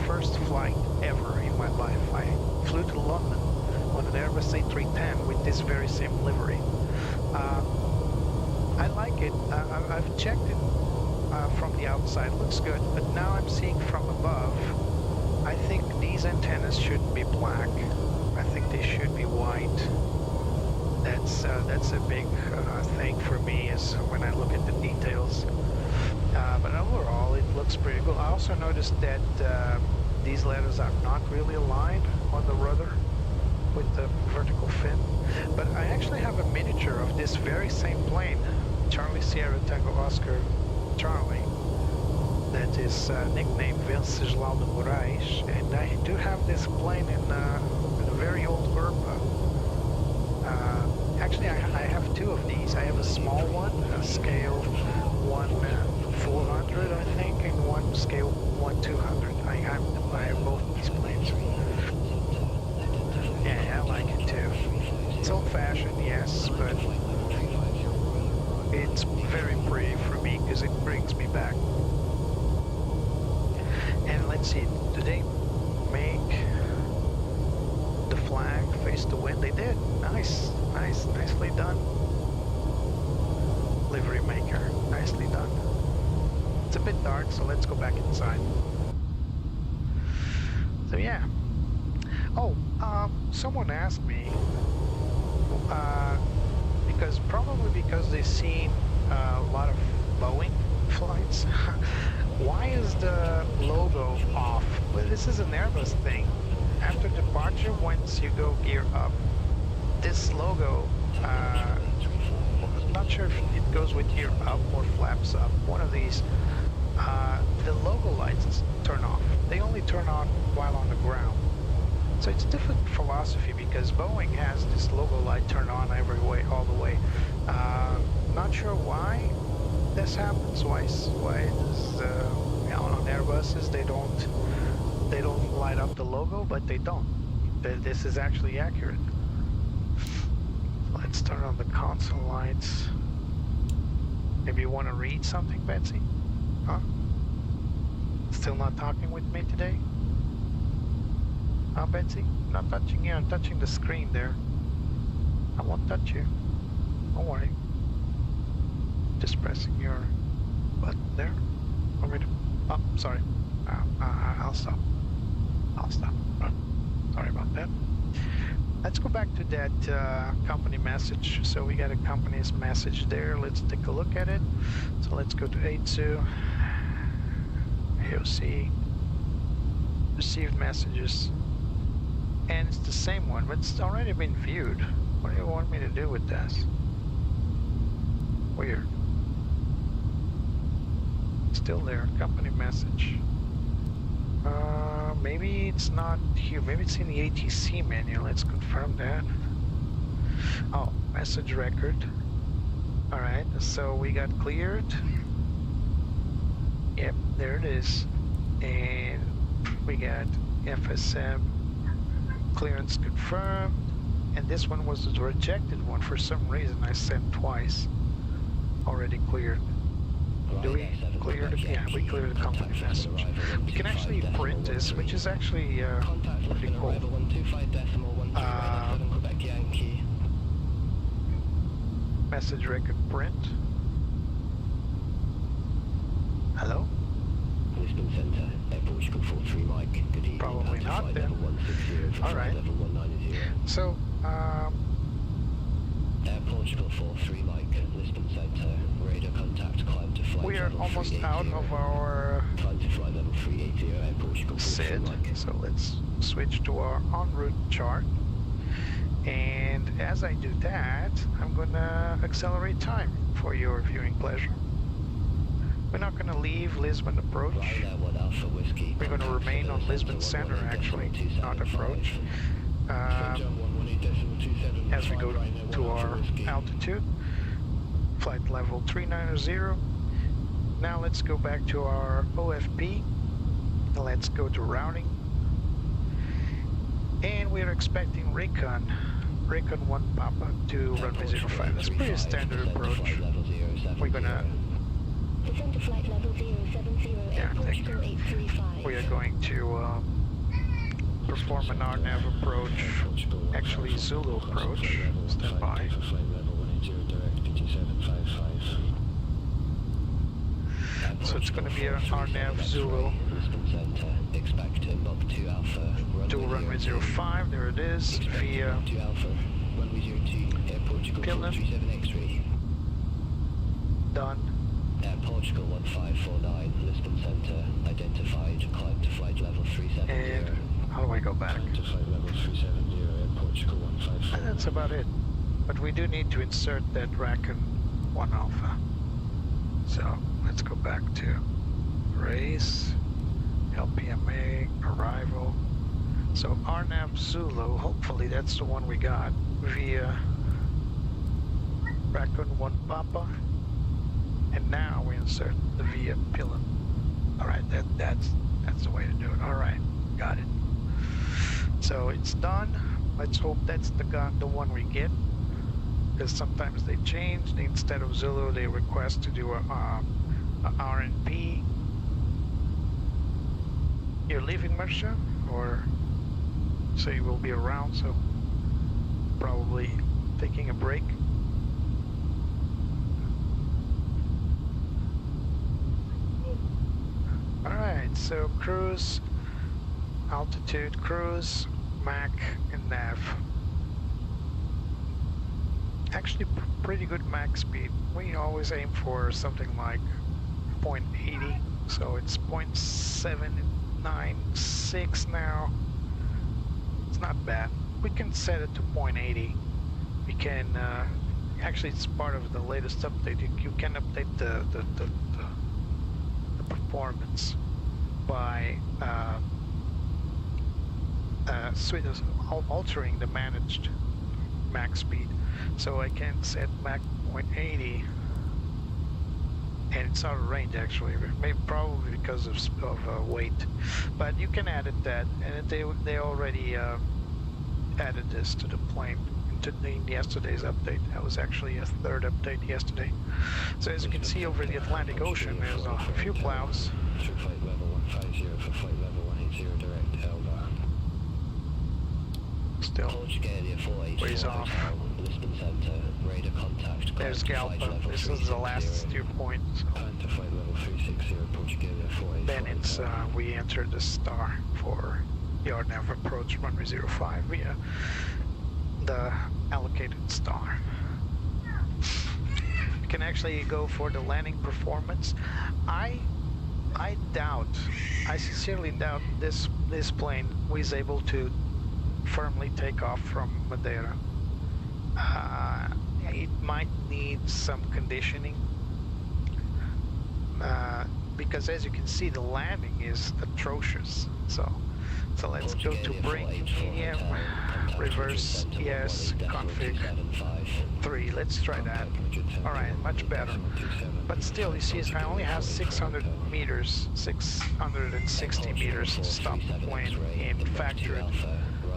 first flight ever in my life. I flew to London on an Airbus A340 with this very same livery. I like it. I've checked it from the outside. Looks good, but now I'm seeing from above. I think these antennas shouldn't be black. I think they should be white. That's a big thing for me is when I look at the details. But overall, it looks pretty cool. I also noticed that these letters are not really aligned on the rudder with the vertical fin. But I actually have a miniature of this very same plane, Charlie Sierra Tango Oscar Charlie, that is nicknamed Venceslau de Moraes, and I do have this plane in a very old Urba. Actually, I have two of these. I have a small one, a scale 1/400, I think, and one scale 1/200. I have both these planes. Yeah, I like it too. It's old-fashioned, yes, but it's very pretty for me because it brings me back. And let's see, do they make the flag face the wind? They did. Nicely done. Livery maker, nicely done. It's a bit dark, so let's go back inside. So yeah. Oh, someone asked me, because they've seen a lot of Boeing flights, why is the logo off? Well, this is an Airbus thing. After departure, once you go gear up, this logo, I'm not sure if it goes with gear up or flaps up, one of these, the logo lights turn off. They only turn on while on the ground. So it's a different philosophy because Boeing has this logo light turn on all the way. Not sure why this happens. Why does on Airbuses they don't light up the logo, but they don't. This is actually accurate. Let's turn on the console lights. Maybe you want to read something, Betsy? Huh? Still not talking with me today? Huh, Betsy? I'm not touching you, I'm touching the screen there. I won't touch you. Don't worry. Just pressing your button there. Want me to... Oh, sorry. I'll stop. Sorry about that. Let's go back to that company message. So we got a company's message there. Let's take a look at it. So let's go to A2. AOC. Received messages. And it's the same one, but it's already been viewed. What do you want me to do with this? Weird. Still there, company message. Maybe it's not here. Maybe it's in the ATC menu. Let's confirm that. Oh, message record. Alright, so we got cleared. Yep, there it is. And we got FSM clearance confirmed. And this one was the rejected one for some reason. I sent twice. Already cleared. Do we clear the, yeah, we cleared the company message. We can actually print this, which is actually pretty cool. Message record print. Hello? Lisbon Centre, Air Portugal 43 Mike. Good evening. Probably not then. Alright. So, Air Portugal 43 Mike, Lisbon Centre, radar contact, climb to flight we are level almost 380. out of our Climb to flight level 380, Air Portugal 43 SID. Mike. So let's switch to our en route chart. And as I do that, I'm gonna accelerate time for your viewing pleasure. We're not gonna leave Lisbon approach. We're gonna remain on Lisbon Center actually, not approach. As we go to our altitude, flight level 390. Now let's go back to our OFP. Let's go to routing. And we're expecting Recon 1 Papa to runway 05. That's a pretty standard approach. We're gonna, yeah, I think we are going to perform an RNAV approach, actually Zulu approach, stand by. So it's going to be an RNAV Zulu to runway 05, there it is, via Pillen. Done. Air Portugal 1549, Lisbon Centre, identified, climb to flight level 370. And how do I go back? Climb to flight level 370, Air Portugal 154. And that's about it. But we do need to insert that Raccoon 1 Alpha. So let's go back to race, LPMA, arrival. So RNAV Zulu, hopefully that's the one we got, via Raccoon 1 Papa. And now we insert the via Pillen. Alright, that's the way to do it. Alright, got it. So it's done. Let's hope that's the one we get. Because sometimes they change. Instead of Zulu, they request to do a RNP. You're leaving, Marsha? Or so you will be around, so probably taking a break. Alright, so cruise, altitude, cruise, Mach, and nav. Actually, pretty good Mach speed. We always aim for something like 0.80, so it's 0.796 now. It's not bad. We can set it to 0.80. We can, actually it's part of the latest update. You can update the performance by altering the managed Mach speed. So I can set Mach 0.80, and it's out of range actually, maybe probably because of weight, but you can edit that, and they already added this to the plane in yesterday's update. That was actually a third update yesterday. So as you can see over the Atlantic Ocean, there's a few clouds. Flight level 150 for flight level 180 direct Elba. Still ways off. Lisbon Centre, radar contact. There's Galpa. This is the last steer point. So To flight level 360 Portugalia 48. then it's we enter the star for the RNAV approach runway 05 via the allocated star. You can actually go for the landing performance. I sincerely doubt this plane was able to firmly take off from Madeira. It might need some conditioning, because as you can see, the landing is atrocious. So So let's go to brake medium, reverse, yes, config 3. Let's try that. Alright, much better. But still, you see, I only have 600 meters, 660 meters to stop the plane in factored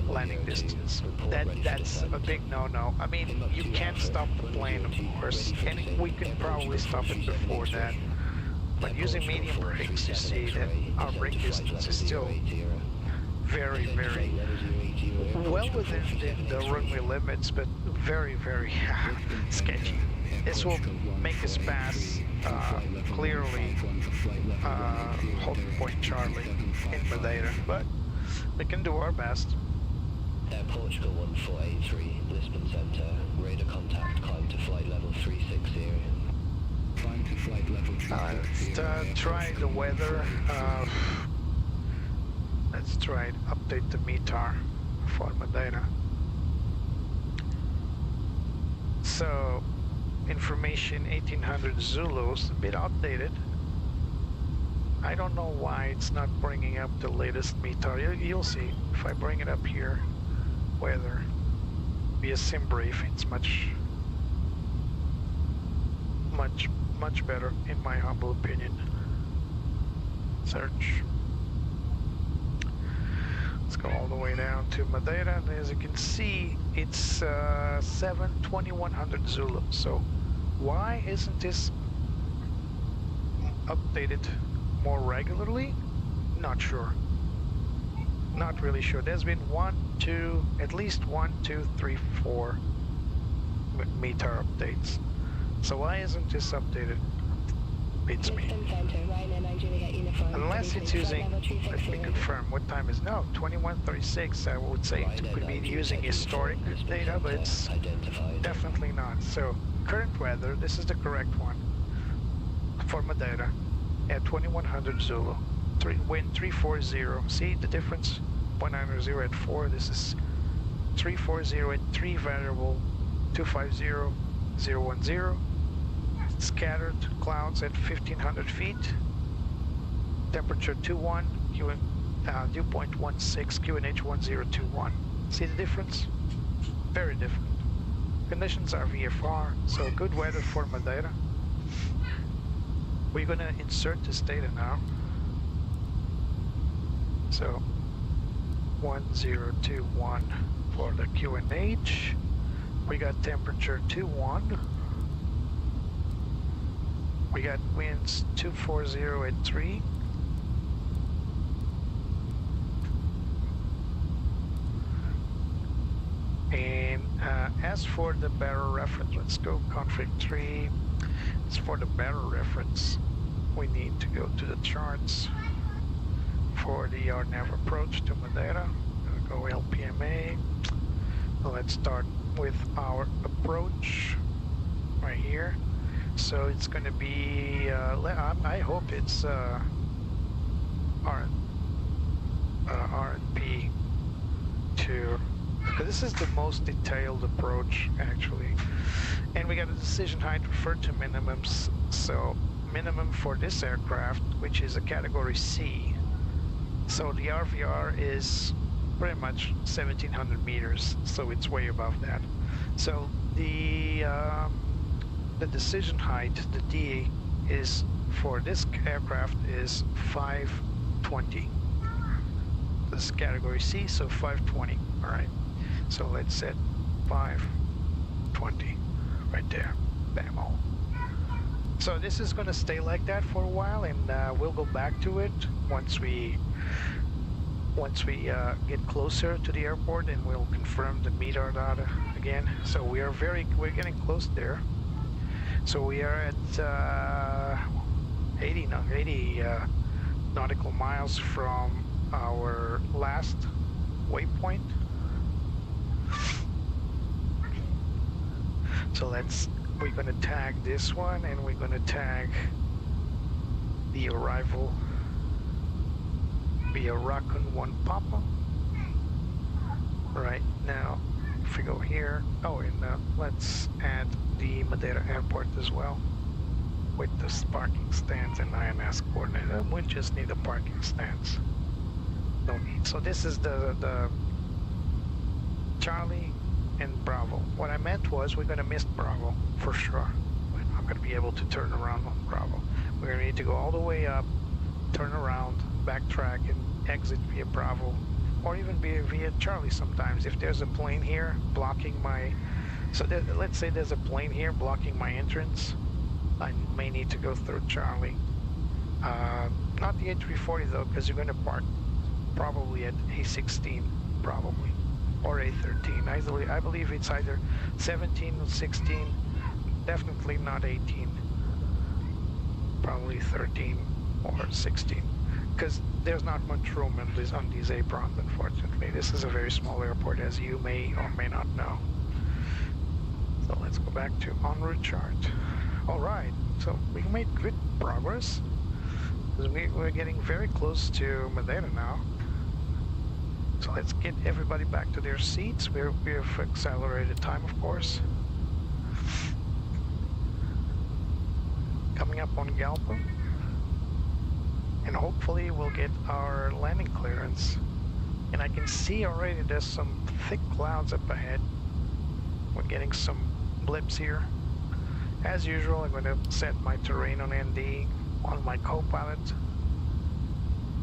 landing distance. That's a big no-no. I mean, you can't stop the plane, of course, and we can probably stop it before that. But using medium brakes, you see that our brake distance is still very, very well within the runway limits, but very, very sketchy. This will make us pass clearly holding point Charlie in Madeira, but we can do our best. Air Portugal 1483, Lisbon Center, radar contact, climb to flight level 360. Climb to flight level 360. Let's try the weather. Let's try to update the METAR for Madeira. So, information 1800 Zulus, a bit outdated. I don't know why it's not bringing up the latest METAR. You'll see if I bring it up here. Weather via Simbrief, it's much better in my humble opinion. Search. Let's go all the way down to Madeira, and as you can see, it's 2100 Zulu. So why isn't this updated more regularly? Not sure. Not really sure. There's been at least 1, 2, 3, 4 METAR updates. So why isn't this updated? Beats me. Unless it's using, let me confirm, what time is now? 21:36. I would say it could be using historic data, but it's definitely not. So current weather, this is the correct one for Madeira at 2100 Zulu. Wind 340. See the difference? 190 at 4. This is 340 at 3 variable 250 010. Scattered clouds at 1500 feet. Temperature 21. Dew point 16. QNH 1021. See the difference? Very different. Conditions are VFR, so good weather for Madeira. We're gonna insert this data now. So 1021 for the QNH. We got temperature 21. We got winds 240 at 3. And as for the barrel reference, let's go config 3. As for the barrel reference, we need to go to the charts for the RNAV approach to Madeira. We'll go LPMA. Let's start with our approach right here. So it's going to be, I hope it's RNP to, because this is the most detailed approach actually. And we got a decision height referred to minimums. So minimum for this aircraft, which is a category C. So the RVR is pretty much 1700 meters, so it's way above that. So the decision height, the D, is for this aircraft is 520. This is category C, so 520. All right. So let's set 520 right there. Bam. So this is going to stay like that for a while, and we'll go back to it once we get closer to the airport, and we'll confirm the METAR data again. So we're getting close there. So we are at 80 nautical miles from our last waypoint. So we're going to tag this one, and we're going to tag the arrival via Raccoon 1 Papa. Right now, if we go here, and let's add the Madeira airport as well with the parking stands and INS coordinate. We just need the parking stands. No need. So this is the Charlie and Bravo. What I meant was we're going to miss Bravo for sure. We're not going to be able to turn around on Bravo. We're going to need to go all the way up, turn around, backtrack, and exit via Bravo, or even via Charlie sometimes. If there's a plane here blocking my... So let's say there's a plane here blocking my entrance, I may need to go through Charlie. Not the A340 though, because you're going to park probably at A16, probably, or A13. I believe it's either 17 or 16, definitely not 18, probably 13 or 16, because there's not much room on these aprons, unfortunately. This is a very small airport, as you may or may not know. So let's go back to en route chart. All right, so we made good progress. We're getting very close to Madeira now. So let's get everybody back to their seats. We've accelerated time, of course. Coming up on Galpo. And hopefully we'll get our landing clearance. And I can see already there's some thick clouds up ahead. We're getting some blips here. As usual, I'm going to set my terrain on ND on my co-pilot.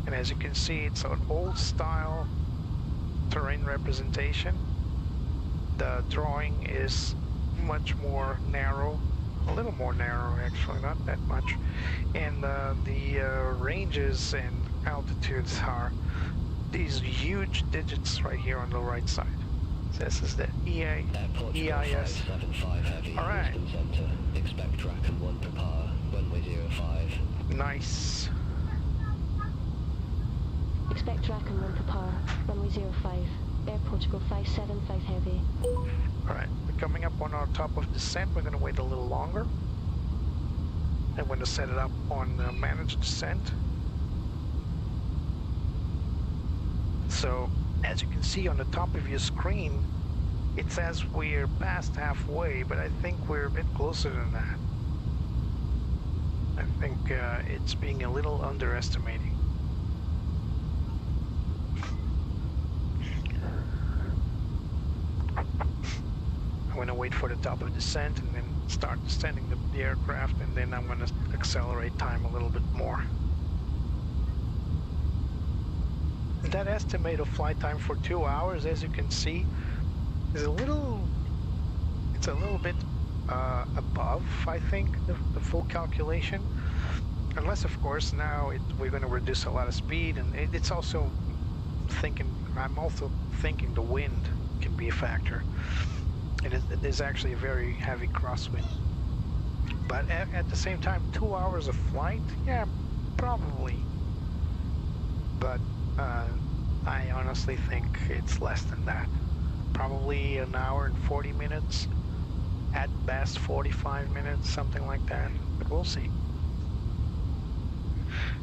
And as you can see, it's an old style terrain representation. The drawing is much more narrow, a little more narrow actually, not that much. And the ranges and altitudes are these huge digits right here on the right side. This is the EIS. 575 heavy, all right. Lisbon Center. Expect track and 1 prepare, runway 05. Nice. Expect track and 1 prepare, runway 05. Air Portugal 575 heavy. Alright, we're coming up on our top of descent. We're going to wait a little longer. I'm going to set it up on managed descent. So, as you can see on the top of your screen, it says we're past halfway, but I think we're a bit closer than that. I think it's being a little underestimating. I'm going to wait for the top of descent and then start descending the aircraft, and then I'm going to accelerate time a little bit more. That estimate of flight time for 2 hours, as you can see, is it's a little bit above, I think, the full calculation. Unless, of course, now we're going to reduce a lot of speed, and it's also I'm also thinking the wind can be a factor. It is actually a very heavy crosswind. But at the same time, 2 hours of flight, yeah, probably. But I honestly think it's less than that. Probably an hour and 40 minutes, at best 45 minutes, something like that, but we'll see.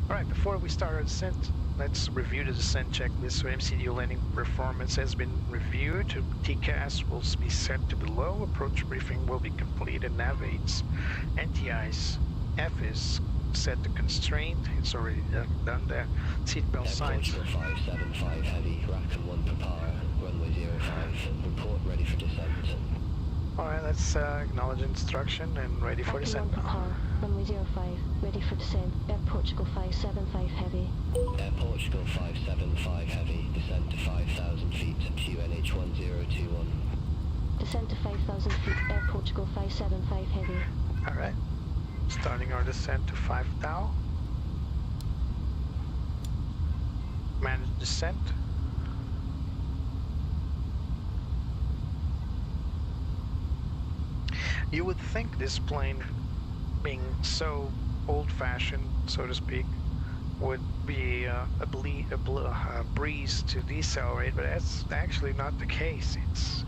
Alright, before we start our descent, let's review the descent checklist. So MCDU landing performance has been reviewed, TCAS will be set to below, approach briefing will be completed, nav aids, anti-ice, F is set to constrained, it's already done there, seatbelt signs. 575 heavy, rack and 1 prepare, runway 05, report ready for descent. Alright, let's acknowledge instruction and ready for descent. Runway 05, ready for descent. Air Portugal 575 heavy. Air Portugal 575 heavy, descent to 5,000 feet, QNH 1021. Descent to 5,000 feet, Air Portugal 575 heavy. Alright, starting our descent to 5 thou. Manage descent. You would think this plane, being so old-fashioned, so to speak, would be a breeze to decelerate, but that's actually not the case.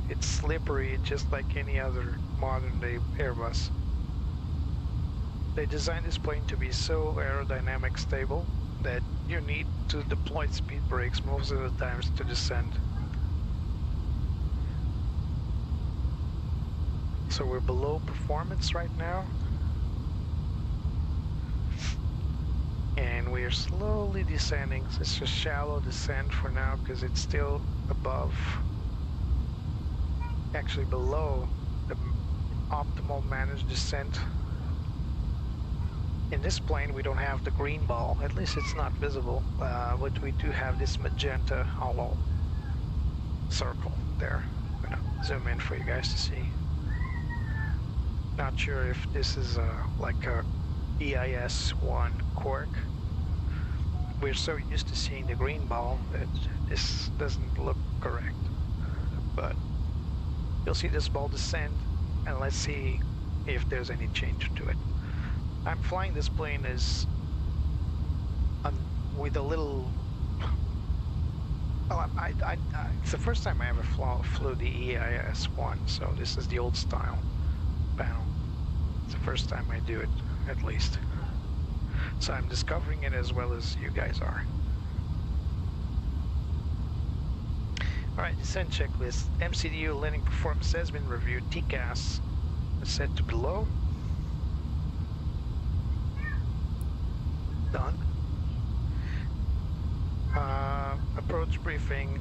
It's slippery, just like any other modern-day Airbus. They designed this plane to be so aerodynamic stable that you need to deploy speed brakes most of the times to descend. So we're below performance right now, and and we are slowly descending. It's a shallow descent for now because it's still above, actually below the optimal managed descent. In this plane we don't have the green ball, at least it's not visible, but we do have this magenta hollow circle there. I'm gonna zoom in for you guys to see. Not sure if this is like a EIS-1 quirk. We're so used to seeing the green ball that this doesn't look correct. But you'll see this ball descend, and let's see if there's any change to it. I'm flying this plane as with a little. Well, it's the first time I ever flew the EIS-1, so this is the old style panel. It's the first time I do it, at least. So I'm discovering it as well as you guys are. Alright, descent checklist. MCDU landing performance has been reviewed. TCAS is set to below. Done. Approach briefing.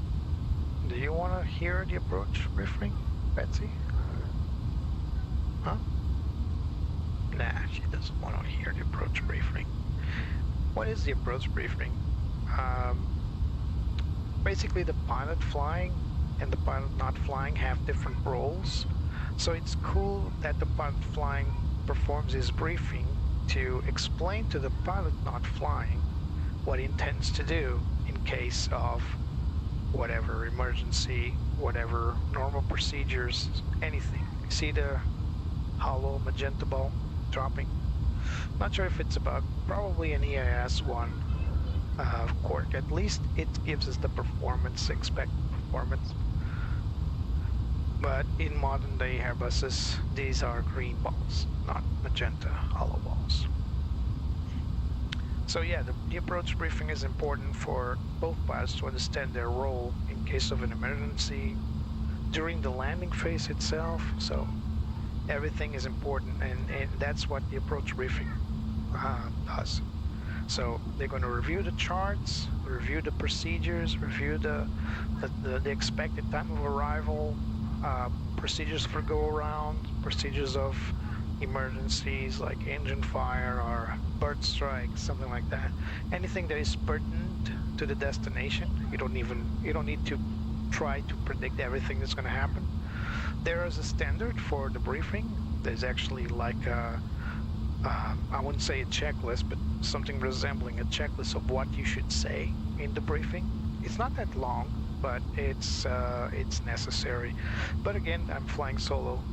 Do you want to hear the approach briefing, Betsy? Huh? Nah, she doesn't want to hear the approach briefing. What is the approach briefing? Basically the pilot flying and the pilot not flying have different roles. So it's cool that the pilot flying performs his briefing to explain to the pilot not flying what he intends to do in case of whatever emergency, whatever normal procedures, anything. See the hollow magenta ball dropping? Not sure if it's about, probably an EIS-1 quirk. At least it gives us the performance, expected performance. But in modern day Airbuses, these are green balls, not magenta hollow balls. So yeah, the approach briefing is important for both pilots to understand their role in case of an emergency, during the landing phase itself. So everything is important, and that's what the approach briefing does. So they're going to review the charts, review the procedures, review the expected time of arrival, procedures for go-around, procedures of emergencies like engine fire or bird strike, something like that. Anything that is pertinent to the destination. You don't need to try to predict everything that's going to happen. There is a standard for the briefing. There's actually like a, I wouldn't say a checklist, but something resembling a checklist of what you should say in the briefing. It's not that long, but it's necessary. But again, I'm flying solo.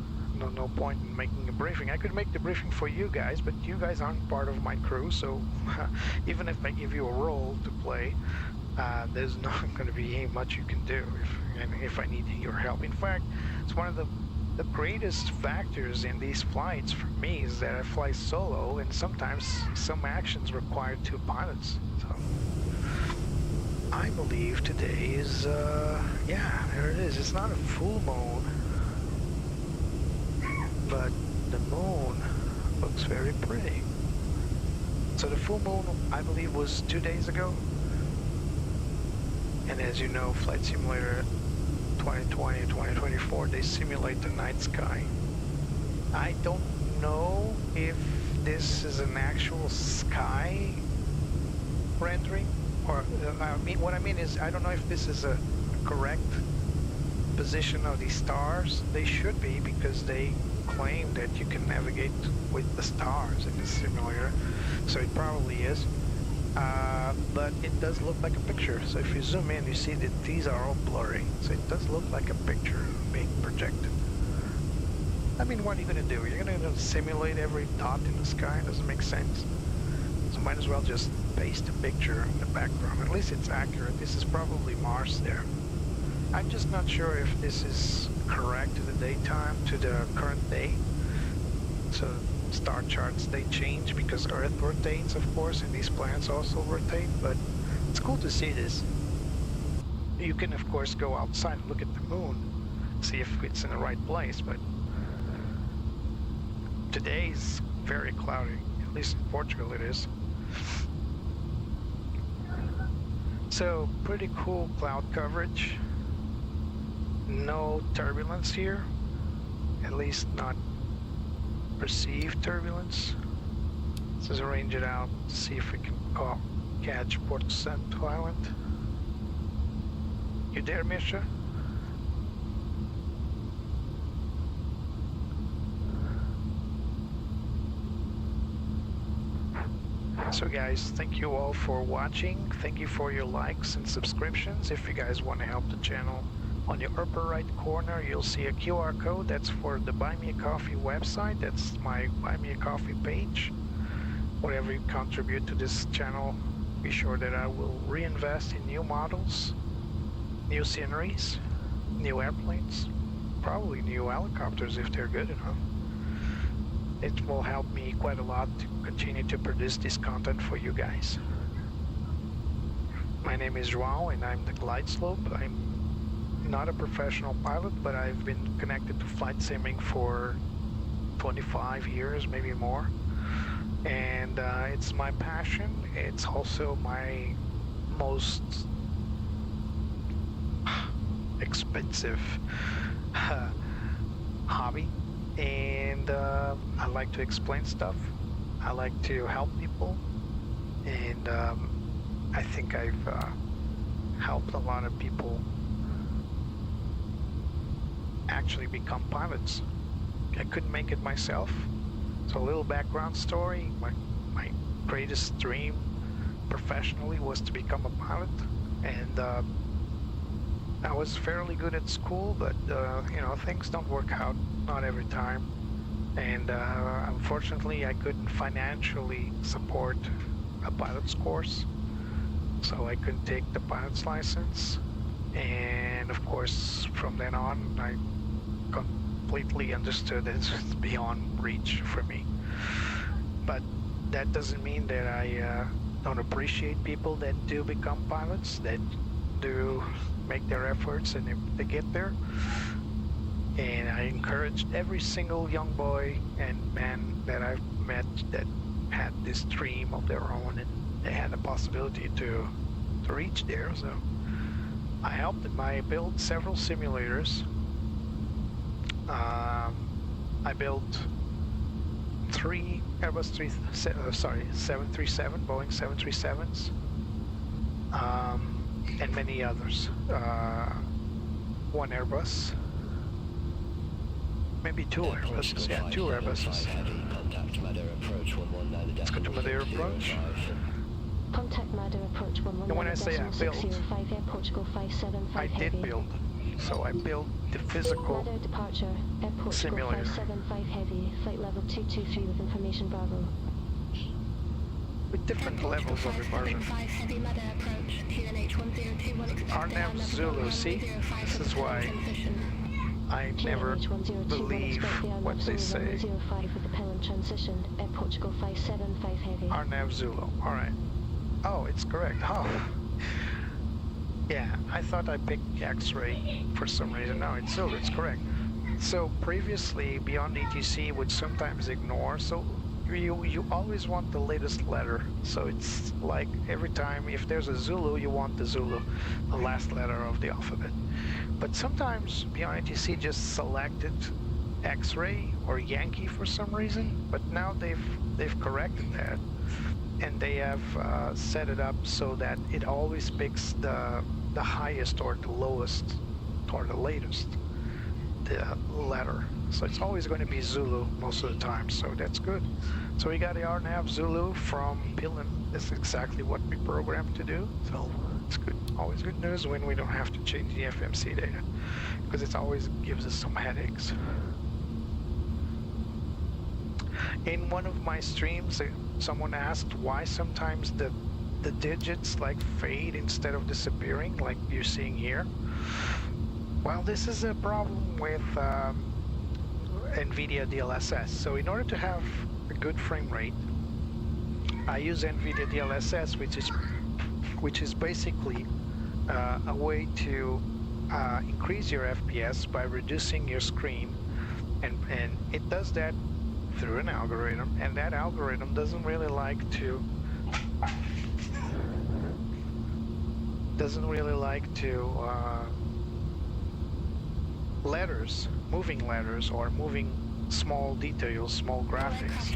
No point in making a briefing. I could make the briefing for you guys, but you guys aren't part of my crew, so even if I give you a role to play, there's not going to be much you can do if I need your help. In fact, it's one of the greatest factors in these flights for me is that I fly solo, and sometimes some actions require two pilots. So I believe today is, yeah, there it is. It's not a full moon, but the moon looks very pretty. So the full moon, I believe, was 2 days ago. And as you know, Flight Simulator 2020 and 2024, they simulate the night sky. I don't know if this is an actual sky rendering, or what I mean is, I don't know if this is a correct position of these stars. They should be, because they claim that you can navigate with the stars in this simulator, so it probably is. But it does look like a picture. So if you zoom in, you see that these are all blurry. So it does look like a picture being projected. I mean, what are you going to do? You're going to simulate every dot in the sky? It doesn't make sense. So might as well just paste a picture in the background. At least it's accurate. This is probably Mars there. I'm just not sure if this is correct to the daytime, to the current day. So star charts, they change because Earth rotates, of course, and these planets also rotate, but it's cool to see this. You can, of course, go outside and look at the moon, see if it's in the right place, but today is very cloudy, at least in Portugal it is. So pretty cool cloud coverage. No turbulence here, at least not perceived turbulence. Let's just arrange it out to see if we can catch Port Santo Island. You there, Misha? So guys, thank you all for watching. Thank you for your likes and subscriptions. If you guys want to help the channel, on your upper right corner you'll see a QR code. That's for the Buy Me a Coffee website. That's my Buy Me a Coffee page. Whatever you contribute to this channel, be sure that I will reinvest in new models, new sceneries, new airplanes, probably new helicopters if they're good enough. It will help me quite a lot to continue to produce this content for you guys. My name is João and I'm the Glide Slope. I'm not a professional pilot, but I've been connected to flight simming for 25 years, maybe more. And it's my passion. It's also my most expensive hobby. And I like to explain stuff. I like to help people, and I think I've helped a lot of people actually become pilots. I couldn't make it myself. So a little background story. My greatest dream professionally was to become a pilot, and I was fairly good at school, but you know, things don't work out, not every time. And unfortunately I couldn't financially support a pilot's course, so I couldn't take the pilot's license. And of course from then on I completely understood that it's beyond reach for me. But that doesn't mean that I don't appreciate people that do become pilots, that do make their efforts and they get there. And I encouraged every single young boy and man that I've met that had this dream of their own and they had the possibility to reach there. So I helped them. I built several simulators. I built 3 Airbus 737, Boeing 737s, and many others. 1 Airbus. Maybe 2 Airbuses, yeah, 2 Airbuses. Let's go to Madeira approach. Contact Madeira approach 11. And when I say I built, Portugal 575 I did heavy. build. So I built the physical Madeira departure, Air Portugal simulator. 575 heavy, flight level 223 with information Bravo. With different levels of immersion. Heavy Madeira approach, QNH 1021 expected RNAV Zulu, see? This is why I never believe what they say. 05 with the Pelham transition, Air Portugal 575 heavy. RNAV Zulu, alright. Oh, it's correct. Oh. Yeah, I thought I picked X-ray for some reason. No, it's Zulu, it's correct. So previously, Beyond ATC would sometimes ignore, so you always want the latest letter. So it's like every time, if there's a Zulu, you want the Zulu, the last letter of the alphabet. But sometimes Beyond ATC just selected X-ray or Yankee for some reason, but now they've corrected that, and they have set it up so that it always picks the highest or the lowest or the latest the letter. So it's always going to be Zulu most of the time, so that's good. So we got the RNAV Zulu from Pilin. That's exactly what we programmed to do, so it's good. Always good news when we don't have to change the FMC data, because it always gives us some headaches. In one of my streams, someone asked why sometimes the digits like fade instead of disappearing, like you're seeing here. Well, this is a problem with NVIDIA DLSS. So in order to have a good frame rate, I use NVIDIA DLSS, which is basically a way to increase your FPS by reducing your screen, and it does that through an algorithm, and that algorithm doesn't really like to doesn't really like to letters, moving letters or moving small details, small graphics,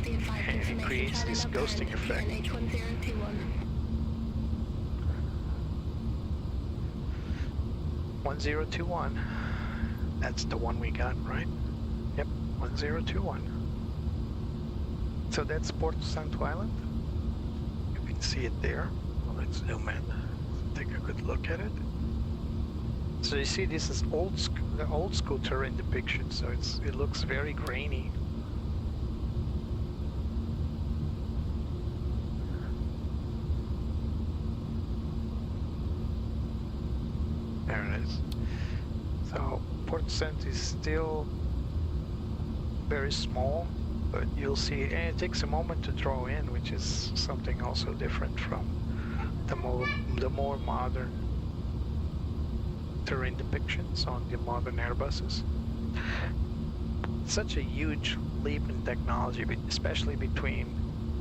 and it creates this ghosting effect. QNH1021. 1021. That's the one we got, right? Yep, 1021. So that's Port Santo Island. You can see it there. Well, let's zoom in, take a good look at it. So you see, this is the old school terrain depiction, so it looks very grainy. There it is. So Port Saint is still very small, but you'll see, and it takes a moment to draw in, which is something also different from the more modern terrain depictions on the modern Airbuses. Such a huge leap in technology, especially between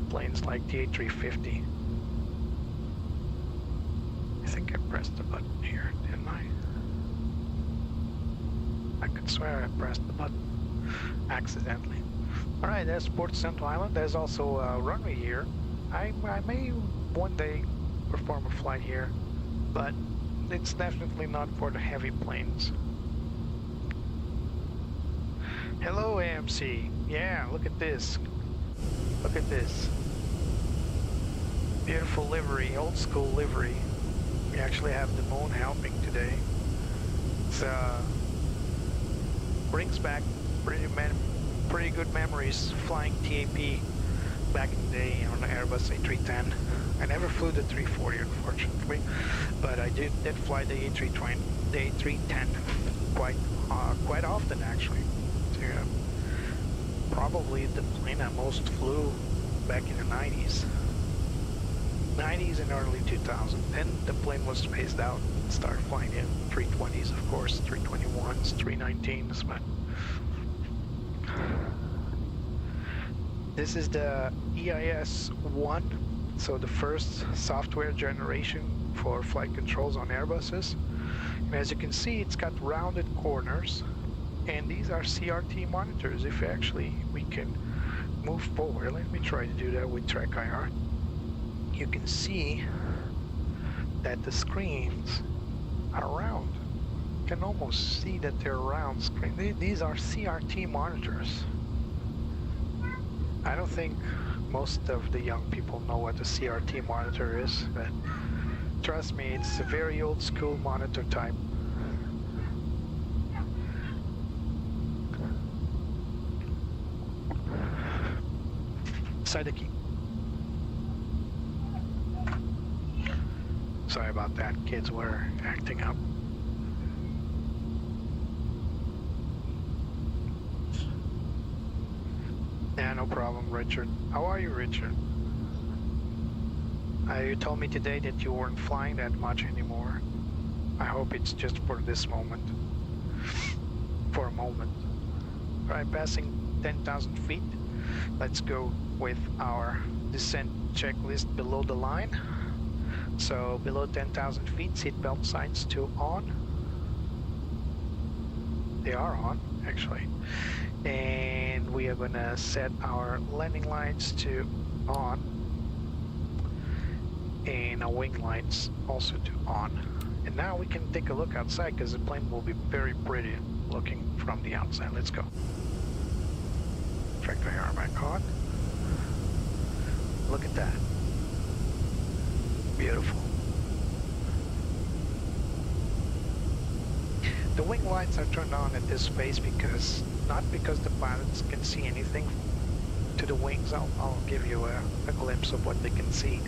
planes like the A350. I think I pressed the button here, didn't I? I could swear I pressed the button accidentally. Alright, there's Port Santo Island. There's also a runway here. I may one day perform a flight here, but it's definitely not for the heavy planes. Hello AMC. Yeah, look at this. Look at this. Beautiful livery, old school livery. We actually have the moon helping today. It brings back pretty good memories flying TAP back in the day on the Airbus A310. I never flew the 340, unfortunately, but I did fly the A320, the A310 quite often actually. Probably the plane I most flew back in the 90s and early 2000s. Then the plane was phased out. Started flying in 320s, of course, 321s, 319s, but this is the EIS-1, so the first software generation for flight controls on Airbuses. And as you can see, it's got rounded corners, and these are CRT monitors. If actually we can move forward, let me try to do that with Track IR. You can see that the screens are round. You can almost see that they're round screens. These are CRT monitors. I don't think most of the young people know what a CRT monitor is, but trust me, it's a very old school monitor type. Side the key. Sorry about that, kids were acting up. Yeah, no problem, Richard. How are you, Richard? You told me today that you weren't flying that much anymore. I hope it's just for this moment. For a moment. Alright, passing 10,000 feet. Let's go with our descent checklist below the line. So below 10,000 feet, seatbelt signs to on. They are on, actually. And we are gonna set our landing lights to on, and our wing lights also to on. And now we can take a look outside, because the plane will be very pretty looking from the outside. Let's go. Track IR back on. Look at that. Beautiful. The wing lights are turned on at this phase because, not because the pilots can see anything to the wings. I'll give you a glimpse of what they can see.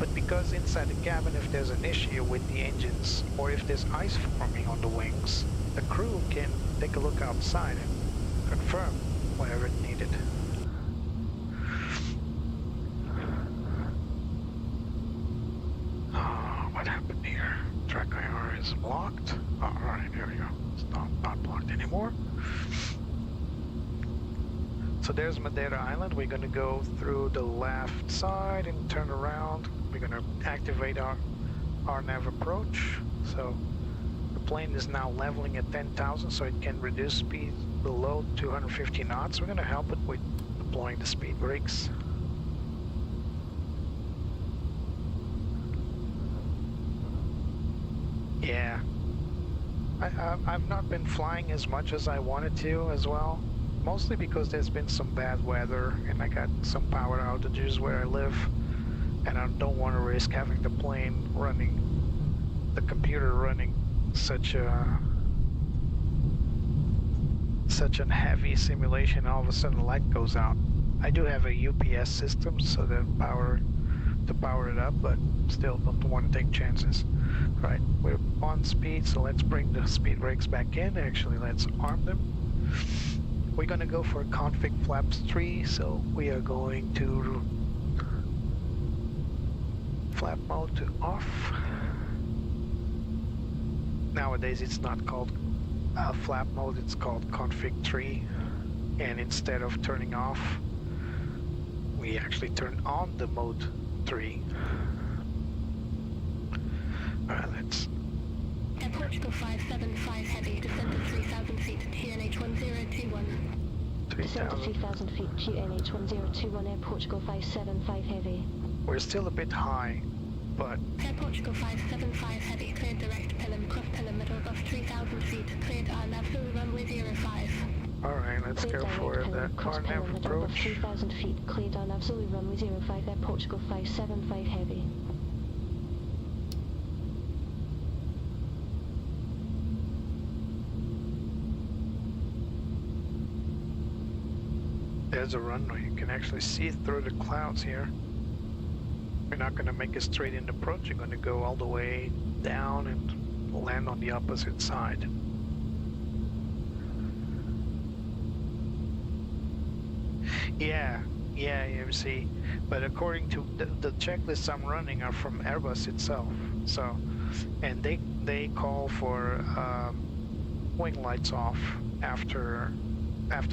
But because inside the cabin, if there's an issue with the engines or if there's ice forming on the wings, the crew can take a look outside and confirm whatever it needed. What happened here? Track IR is blocked. Alright, here we go. It's not blocked anymore. So there's Madeira Island. We're going to go through the left side and turn around. We're going to activate our RNAV approach. So the plane is now leveling at 10,000, so it can reduce speed below 250 knots. We're going to help it with deploying the speed brakes. Yeah, I've not been flying as much as I wanted to as well, mostly because there's been some bad weather and I got some power outages where I live, and I don't want to risk having the plane running, the computer running such an heavy simulation. All of a sudden the light goes out. I do have a UPS system so that to power it up, but still don't want to take chances. Right, we're on speed, so let's bring the speed brakes back in. Actually, let's arm them. We're gonna go for config flaps 3, so we are going to flap mode to off. Nowadays it's not called flap mode, it's called config 3, and instead of turning off, we actually turn on the mode 3. Alright, let's... Air Portugal 575 heavy, descend to 3,000 feet, QNH 1021. 3,000. Descend to 3,000 feet, QNH 1021, Air Portugal 575 heavy. We're still a bit high, but... Air Portugal 575 heavy, cleared direct Pilum, cross perimeter above 3,000 feet, cleared RNAV through runway 05. Alright, let's go for the RNAV approach. 3,000 feet, cleared RNAV Zulu runway 05, Air Portugal 575 heavy. There's a runway. You can actually see through the clouds here. We're not going to make a straight in approach. You're going to go all the way down and land on the opposite side. Yeah, you see. But according to the checklists I'm running are from Airbus itself. So, and they call for wing lights off after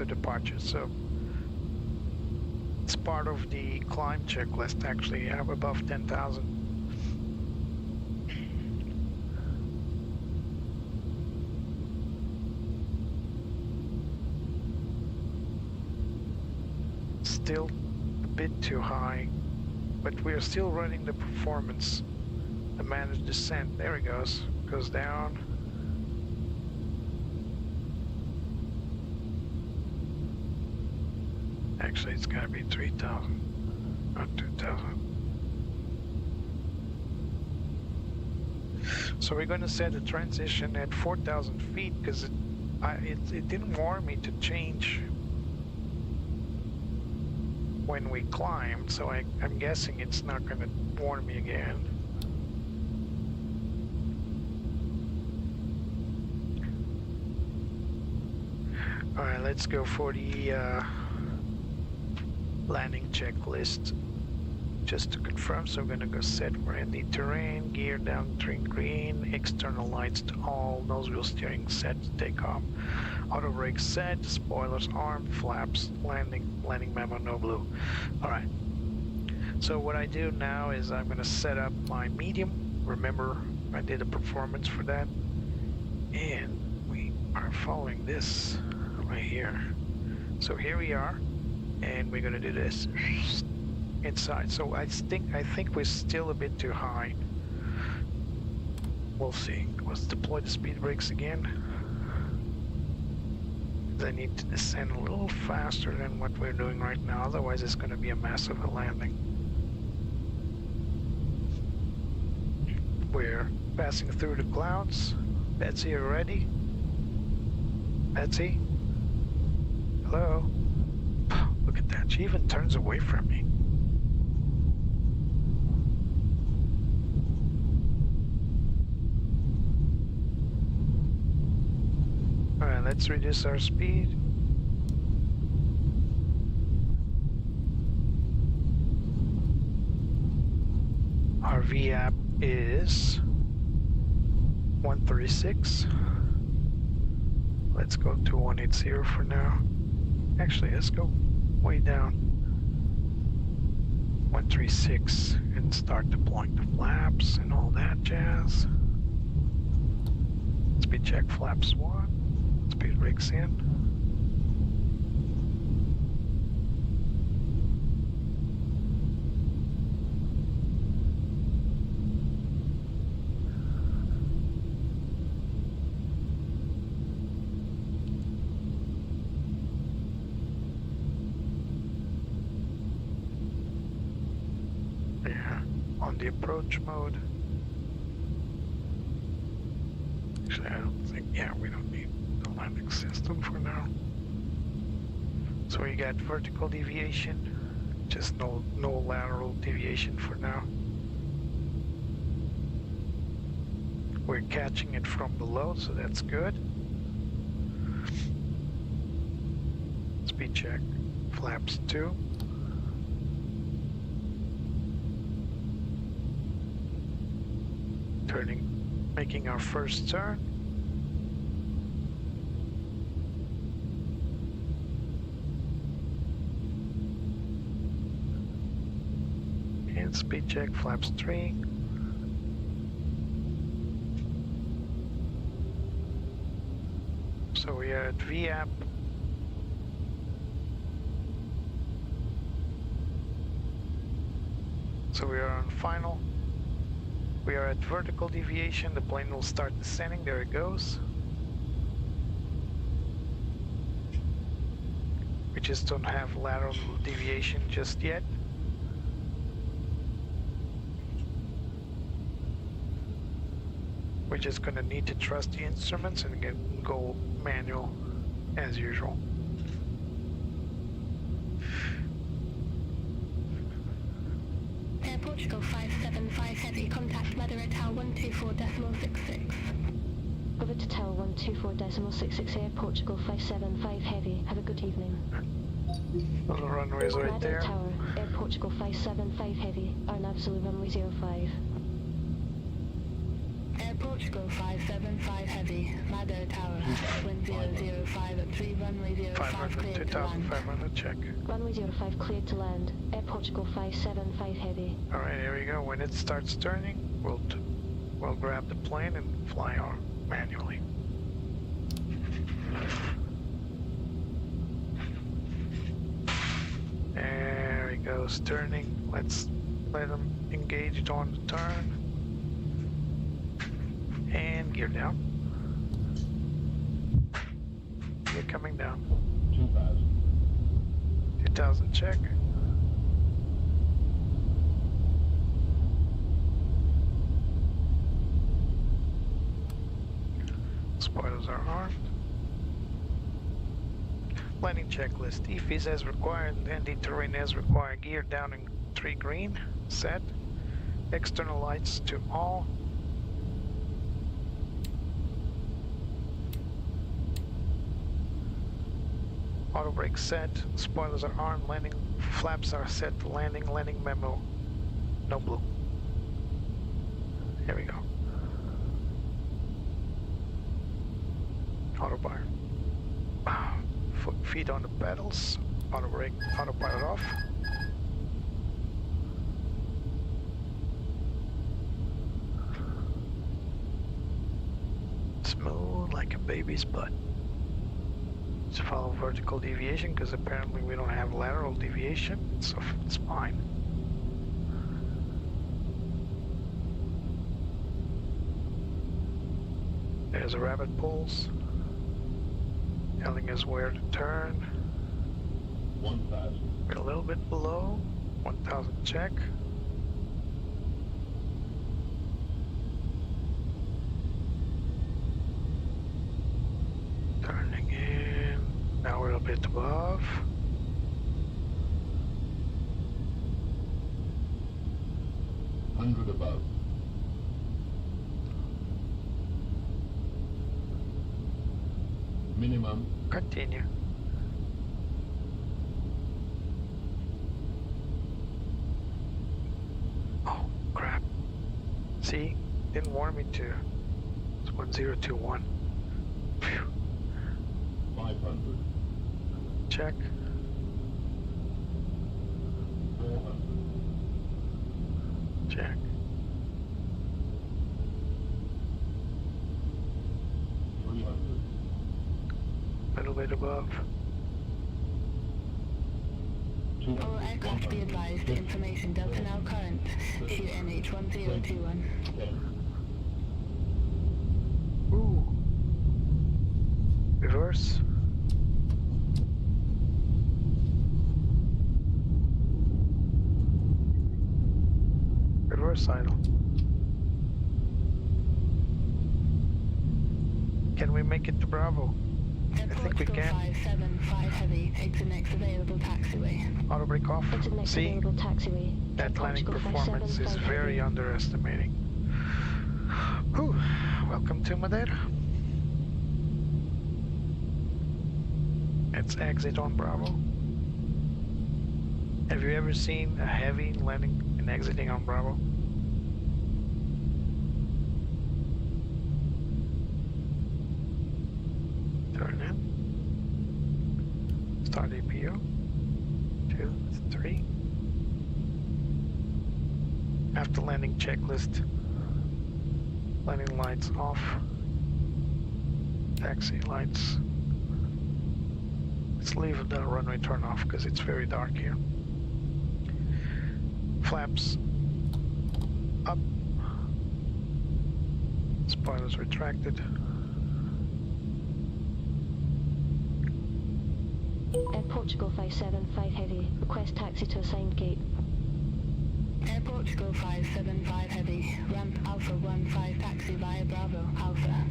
departure. So. It's part of the climb checklist, actually. You have above 10,000. Still a bit too high, but we are still running the performance. The managed descent, there he goes down. Actually, it's gotta be 3,000, not 2,000. So we're gonna set a transition at 4,000 feet because it didn't warn me to change when we climbed, so I'm guessing it's not gonna warn me again. Alright, let's go for the landing checklist just to confirm. So we're gonna go set for any terrain, gear down train green, external lights to all, nose wheel steering set to take off, auto brake set, spoilers armed, flaps, landing memo no blue. Alright, so what I do now is I'm gonna set up my medium. Remember I did a performance for that, and we are following this right here. So here we are, and we're gonna do this inside. So I think we're still a bit too high. We'll see. Let's deploy the speed brakes again. I need to descend a little faster than what we're doing right now, otherwise it's gonna be a mess of a landing. We're passing through the clouds. Betsy, are you ready? Betsy? Hello? Look at that, she even turns away from me. Alright, let's reduce our speed. Our VAP is 136. Let's go to 180 for now. Actually, let's go way down. 136 and start deploying the flaps and all that jazz. Speed check flaps 1. Speed brakes in. On the approach mode. Actually, I don't think, yeah, we don't need the landing system for now. So we got vertical deviation, just no lateral deviation for now. We're catching it from below, so that's good. Speed check, flaps 2. Turning, making our first turn. And speed check, flaps 3. So we are at VAP. So we are on final. We are at vertical deviation. The plane will start descending. There it goes. We just don't have lateral deviation just yet. We're just gonna need to trust the instruments and go manual as usual. Air Portugal 575 Heavy, contact Madeira Tower 124.66. Over to Tower 124.66, Air Portugal 575 Heavy. Have a good evening. Those are runways right Madeira there. Tower, Air Portugal 575 Heavy. Our absolute runway 05. Air Portugal 575 Heavy, Madeira Tower, wind 005 at 3, runway 05 500, cleared to land. 2500, check. Runway 05 cleared to land. Air Portugal 575 Heavy. Alright, here we go. When it starts turning, we'll grab the plane and fly on manually. There he goes, turning. Let's let him engage on the turn. And gear down. Gear coming down. 2000 check. Spoilers are armed. Landing checklist. EFIS as required and the terrain as required. Gear down in 3 green. Set. External lights to all. Auto brake set. Spoilers are armed. Landing flaps are set. Landing memo. No blue. Here we go. Auto bar. Feet on the pedals. Auto brake. Autopilot off. Smooth like a baby's butt. Let's follow vertical deviation because apparently we don't have lateral deviation, so it's fine. There's a rabbit pulse, telling us where to turn. 1000. We're a little bit below. 1000 check. Turning in. Now we're a bit above. $100 above. Minimum. Continue. Oh, crap. See? Didn't warn me to. It's 1021. Phew. 500. Check. 400. Check. Little bit above. All aircraft be advised, information Delta now current, QNH 1021. Ooh. Reverse. Reverse idle. Can we make it to Bravo? I think we can. 575 heavy, exit next available taxiway. Auto brake off. Exit next See? available taxiway. That landing Portugal performance is 575 very heavy. underestimating. Whew. Welcome to Madeira. Let's exit on Bravo. Have you ever seen a heavy landing and exiting on Bravo? Turn in. Start APO. 2, 3. After landing checklist. Landing lights off. Taxi lights. Let's leave the runway turn off because it's very dark here. Flaps up. Spoilers retracted. Air Portugal 575 heavy. Request taxi to assigned gate. Air Portugal 575 heavy, ramp Alpha 15 taxi via Bravo, Alpha.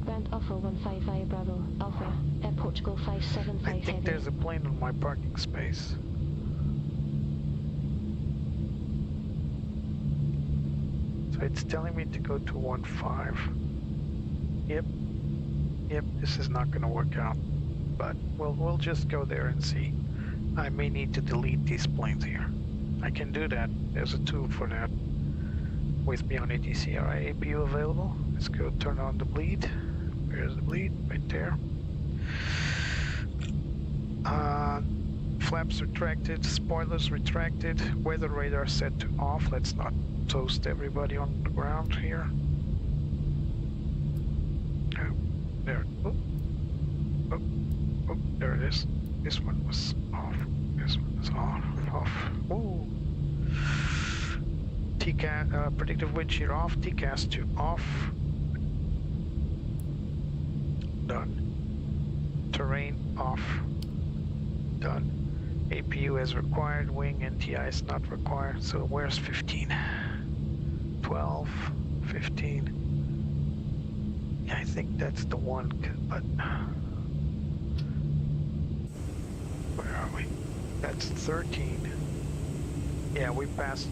Ramp Alpha 15 via Bravo, Alpha. Air Portugal 575 I think heavy. there's a plane on my parking space. So it's telling me to go to 15. Yep. Yep, this is not gonna work out. But we'll just go there and see. I may need to delete these planes here. I can do that. There's a tool for that. With me on ATC AIG available. Let's go turn on the bleed. Where's the bleed? Right there. Flaps retracted, spoilers retracted, weather radar set to off. Let's not toast everybody on the ground here. Oh, there. Oh, oh, oh, there it is. This one was off. This one was on, off. Ooh. TCAS, predictive wind shear off. TCAS to off. Done. Terrain off. Done. APU as required. Wing NTI is not required. So where's 15? 12, 15. Yeah, I think that's the one. But where are we? That's 13. Yeah, we passed.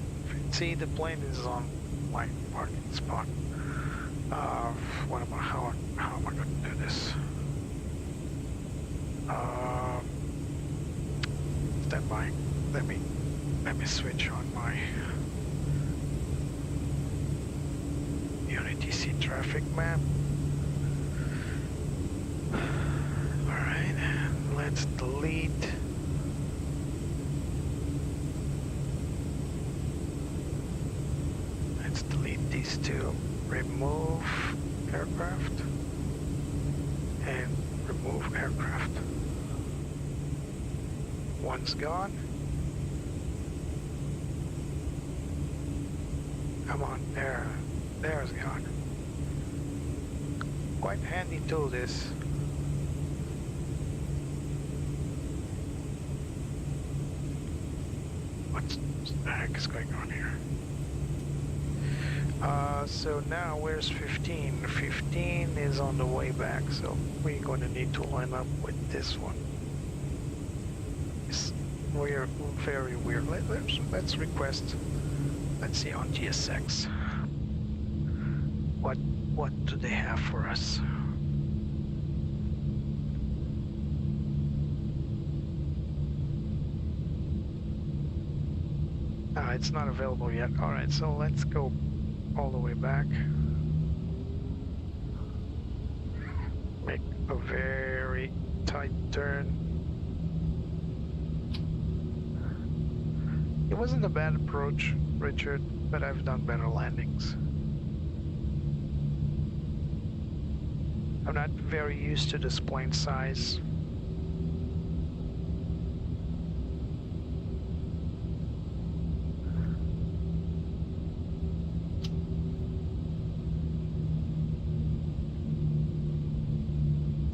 See, the plane is on my parking spot. What am I? How am I going to do this? Stand by. Let me switch on my ATC traffic map. All right, let's delete. Let's delete these two. Remove aircraft and remove aircraft. One's gone. Come on, there's gone. Quite handy tool this. What the heck is going on here? So now where's 15? 15 is on the way back, so we're going to need to line up with this one. It's weird, very weird. Let's request. Let's see on GSX. What do they have for us? It's not available yet. All right, so let's go all the way back. Make a very tight turn. It wasn't a bad approach, Richard. but I've done better landings. I'm not very used to this plane size.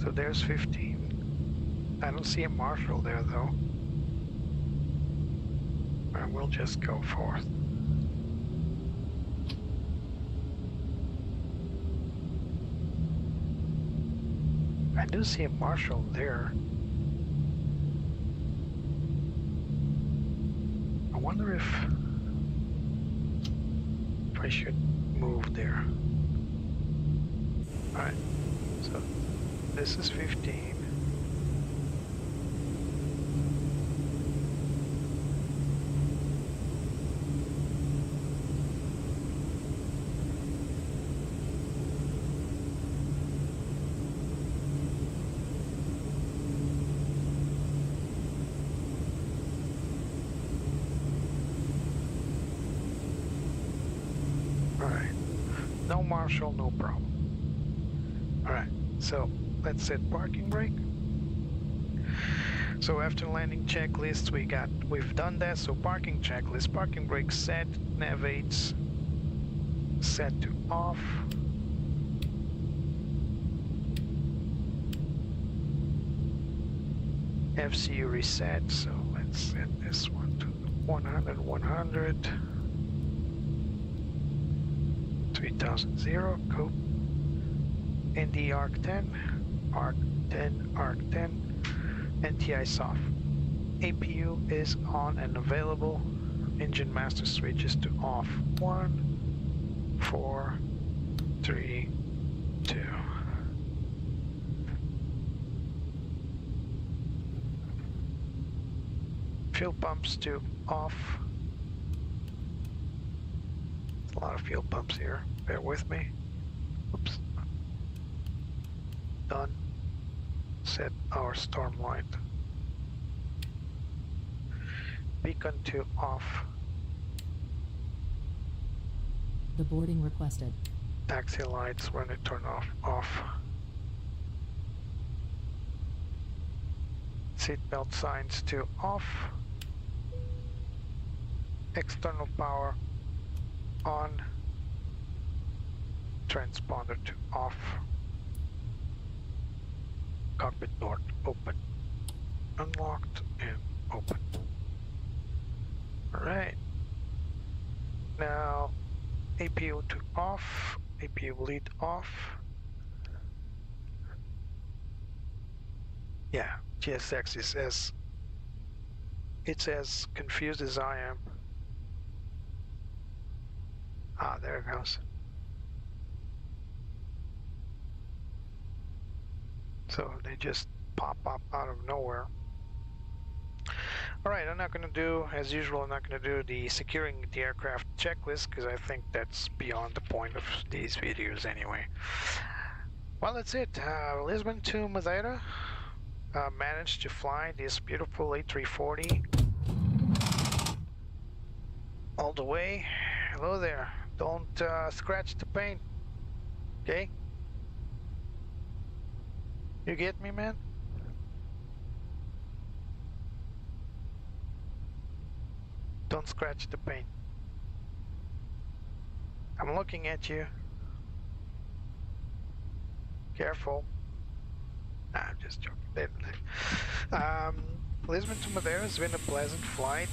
So there's 15. I don't see a marshal there though. I will just go forth. I do see a marshal there. I wonder if I should move there. Alright, so this is 15. No marshal, no problem. Alright, so let's set parking brake. So after landing checklist, we've done that. So parking checklist, parking brake set, nav aids set to off. FCU reset, so let's set this one to 100, 100. 3000, cool. ND arc 10, arc 10, arc 10, NTI soft. APU is on and available. Engine master switches to off. 1, 4, 3, 2. Fuel pumps to off. A lot of fuel pumps here. Bear with me. Oops. Done. Set our storm light. Beacon to off. The boarding requested. Taxi lights when it turn off. Seatbelt signs to off. External power on. Transponder to off. Cockpit door open. Unlocked and open. Alright. Now APU to off. APU lead off. Yeah, GSX is it's as confused as I am. Ah, there it goes. So they just pop up out of nowhere. Alright, I'm not going to do, as usual, I'm not going to do the securing the aircraft checklist because I think that's beyond the point of these videos anyway. Well, that's it. Lisbon to Madeira. Managed to fly this beautiful A340 all the way. Hello there. Don't scratch the paint. Okay? You get me, man? Don't scratch the paint. I'm looking at you. Careful. Nah, I'm just joking. Lisbon to Madeira has been a pleasant flight.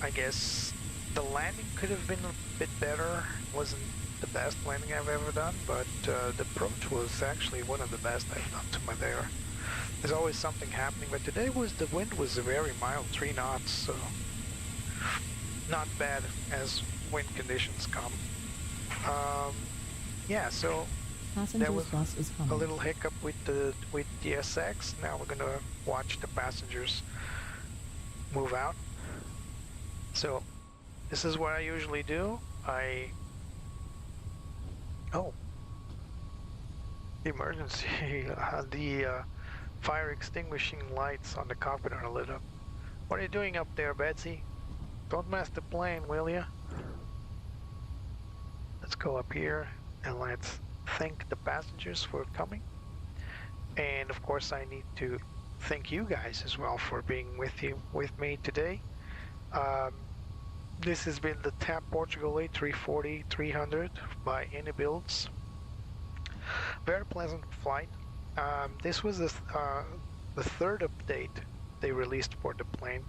I guess the landing could have been a bit better. Wasn't the best landing I've ever done, but the approach was actually one of the best I've done to Madeira. There's always something happening, but today the wind was very mild, 3 knots, so not bad as wind conditions come. Yeah, so there was bus is coming. a little hiccup with the SX. Now we're gonna watch the passengers move out. So this is what I usually do. Oh, emergency! The fire extinguishing lights on the cockpit are lit up. What are you doing up there, Betsy? Don't mess the plane, will ya? Let's go up here and let's thank the passengers for coming. And of course I need to thank you guys as well for being with me today. This has been the TAP Portugal A340-300 by Inibuilds. Very pleasant flight. This was the third update they released for the plane.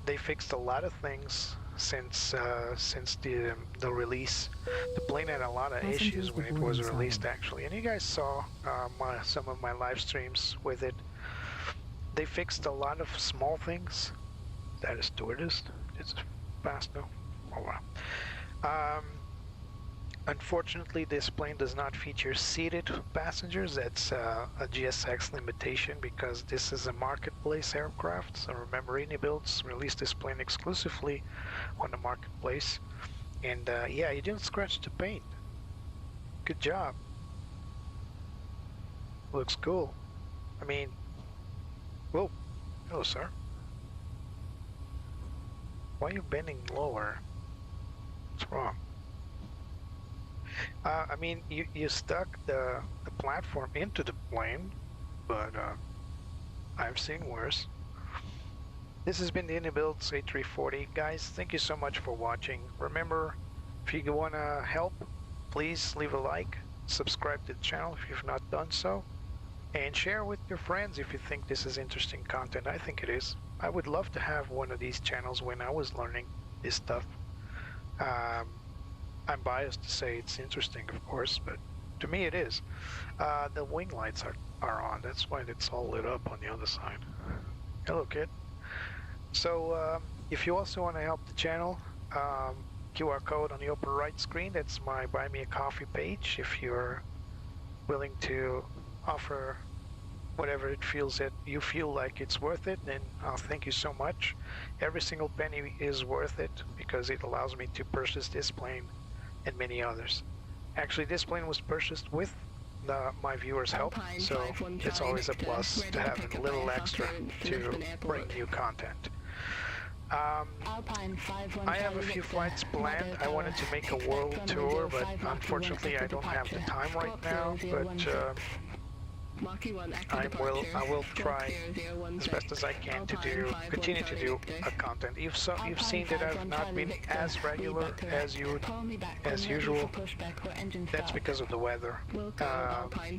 They fixed a lot of things since the release. The plane had a lot of issues when it was released, actually, and you guys saw some of my live streams with it. They fixed a lot of small things. That is stewardess. It's fast now. Oh wow. Unfortunately, this plane does not feature seated passengers. That's a GSX limitation because this is a marketplace aircraft. So remember, Inibuilds released this plane exclusively on the marketplace. And yeah, you didn't scratch the paint. Good job. Looks cool. I mean, whoa, hello, sir. Why are you bending lower? What's wrong? I mean, you stuck the platform into the plane, but I've seen worse. This has been the Inibuilds A340. Guys, thank you so much for watching. Remember, if you want to help, please leave a like, subscribe to the channel if you've not done so, and share with your friends if you think this is interesting content. I think it is. I would love to have one of these channels when I was learning this stuff. I'm biased to say it's interesting, of course, but to me it is. The wing lights are on. That's why it's all lit up on the other side. Hello, kid. So if you also want to help the channel, QR code on the upper right screen, that's my Buy Me a Coffee page. If you're willing to offer whatever you feel like it's worth it, then thank you so much. Every single penny is worth it because it allows me to purchase this plane and many others. Actually, this plane was purchased with my viewers' help, so it's always a plus to have a little extra to bring new content. I have a few flights planned. I wanted to make a world tour, but unfortunately I don't have the time right now, but I will try as best as I can to continue to do content. You've seen that I've not been as regular as usual. That's because of the weather,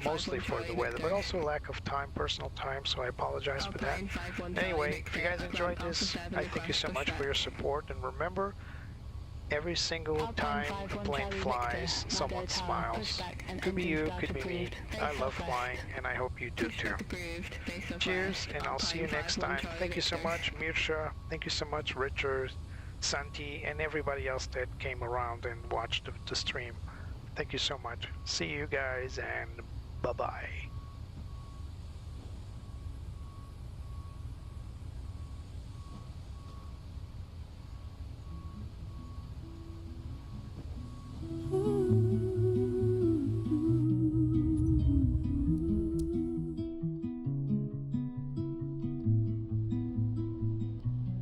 mostly for the weather, but also lack of time, personal time. So I apologize for that. Anyway, if you guys enjoyed this, I thank you so much for your support. And remember, every single time a plane flies, someone smiles. Could be you, could be me. I love flying, and I hope you do too. Cheers, and I'll see you next time. Thank you so much, Mirsha. Thank you so much, Richard, Santi, and everybody else that came around and watched the stream. Thank you so much. See you guys, and bye-bye.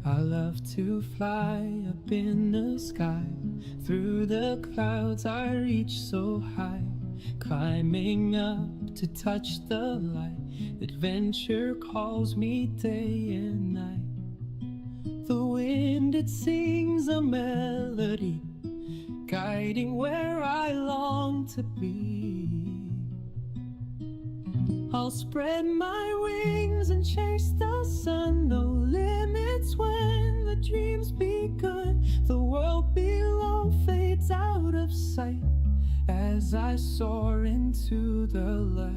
I love to fly up in the sky. Through the clouds I reach so high, climbing up to touch the light. Adventure calls me day and night. The wind, it sings a melody, guiding where I long to be. I'll spread my wings and chase the sun. No limits when the dream's begun. The world below fades out of sight as I soar into the light.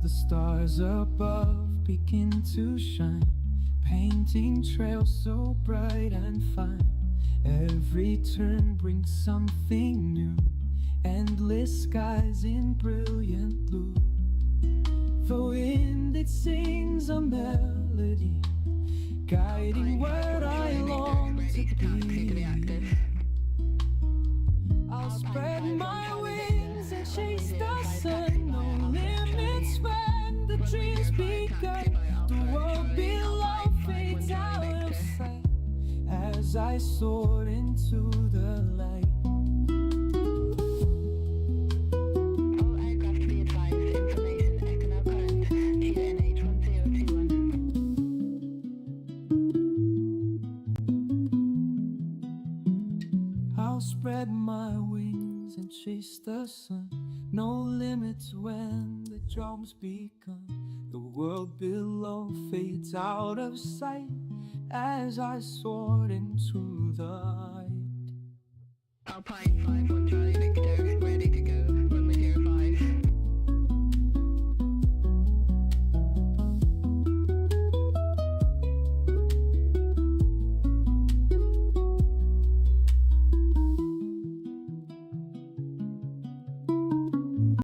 The stars above begin to shine, painting trails so bright and fine. Every turn brings something new, endless skies in brilliant blue. The wind, it sings a melody, guiding where I long to be. I'll spread my wings and chase the sun. No limits when the dream's begun. The world as I soared into the light. All aircraft to be advised, information echo now current, GNH 1021. I'll spread my wings and chase the sun. No limits when the drums begun. The world below fades out of sight as I soared into the light. Alpine 51 Charlie.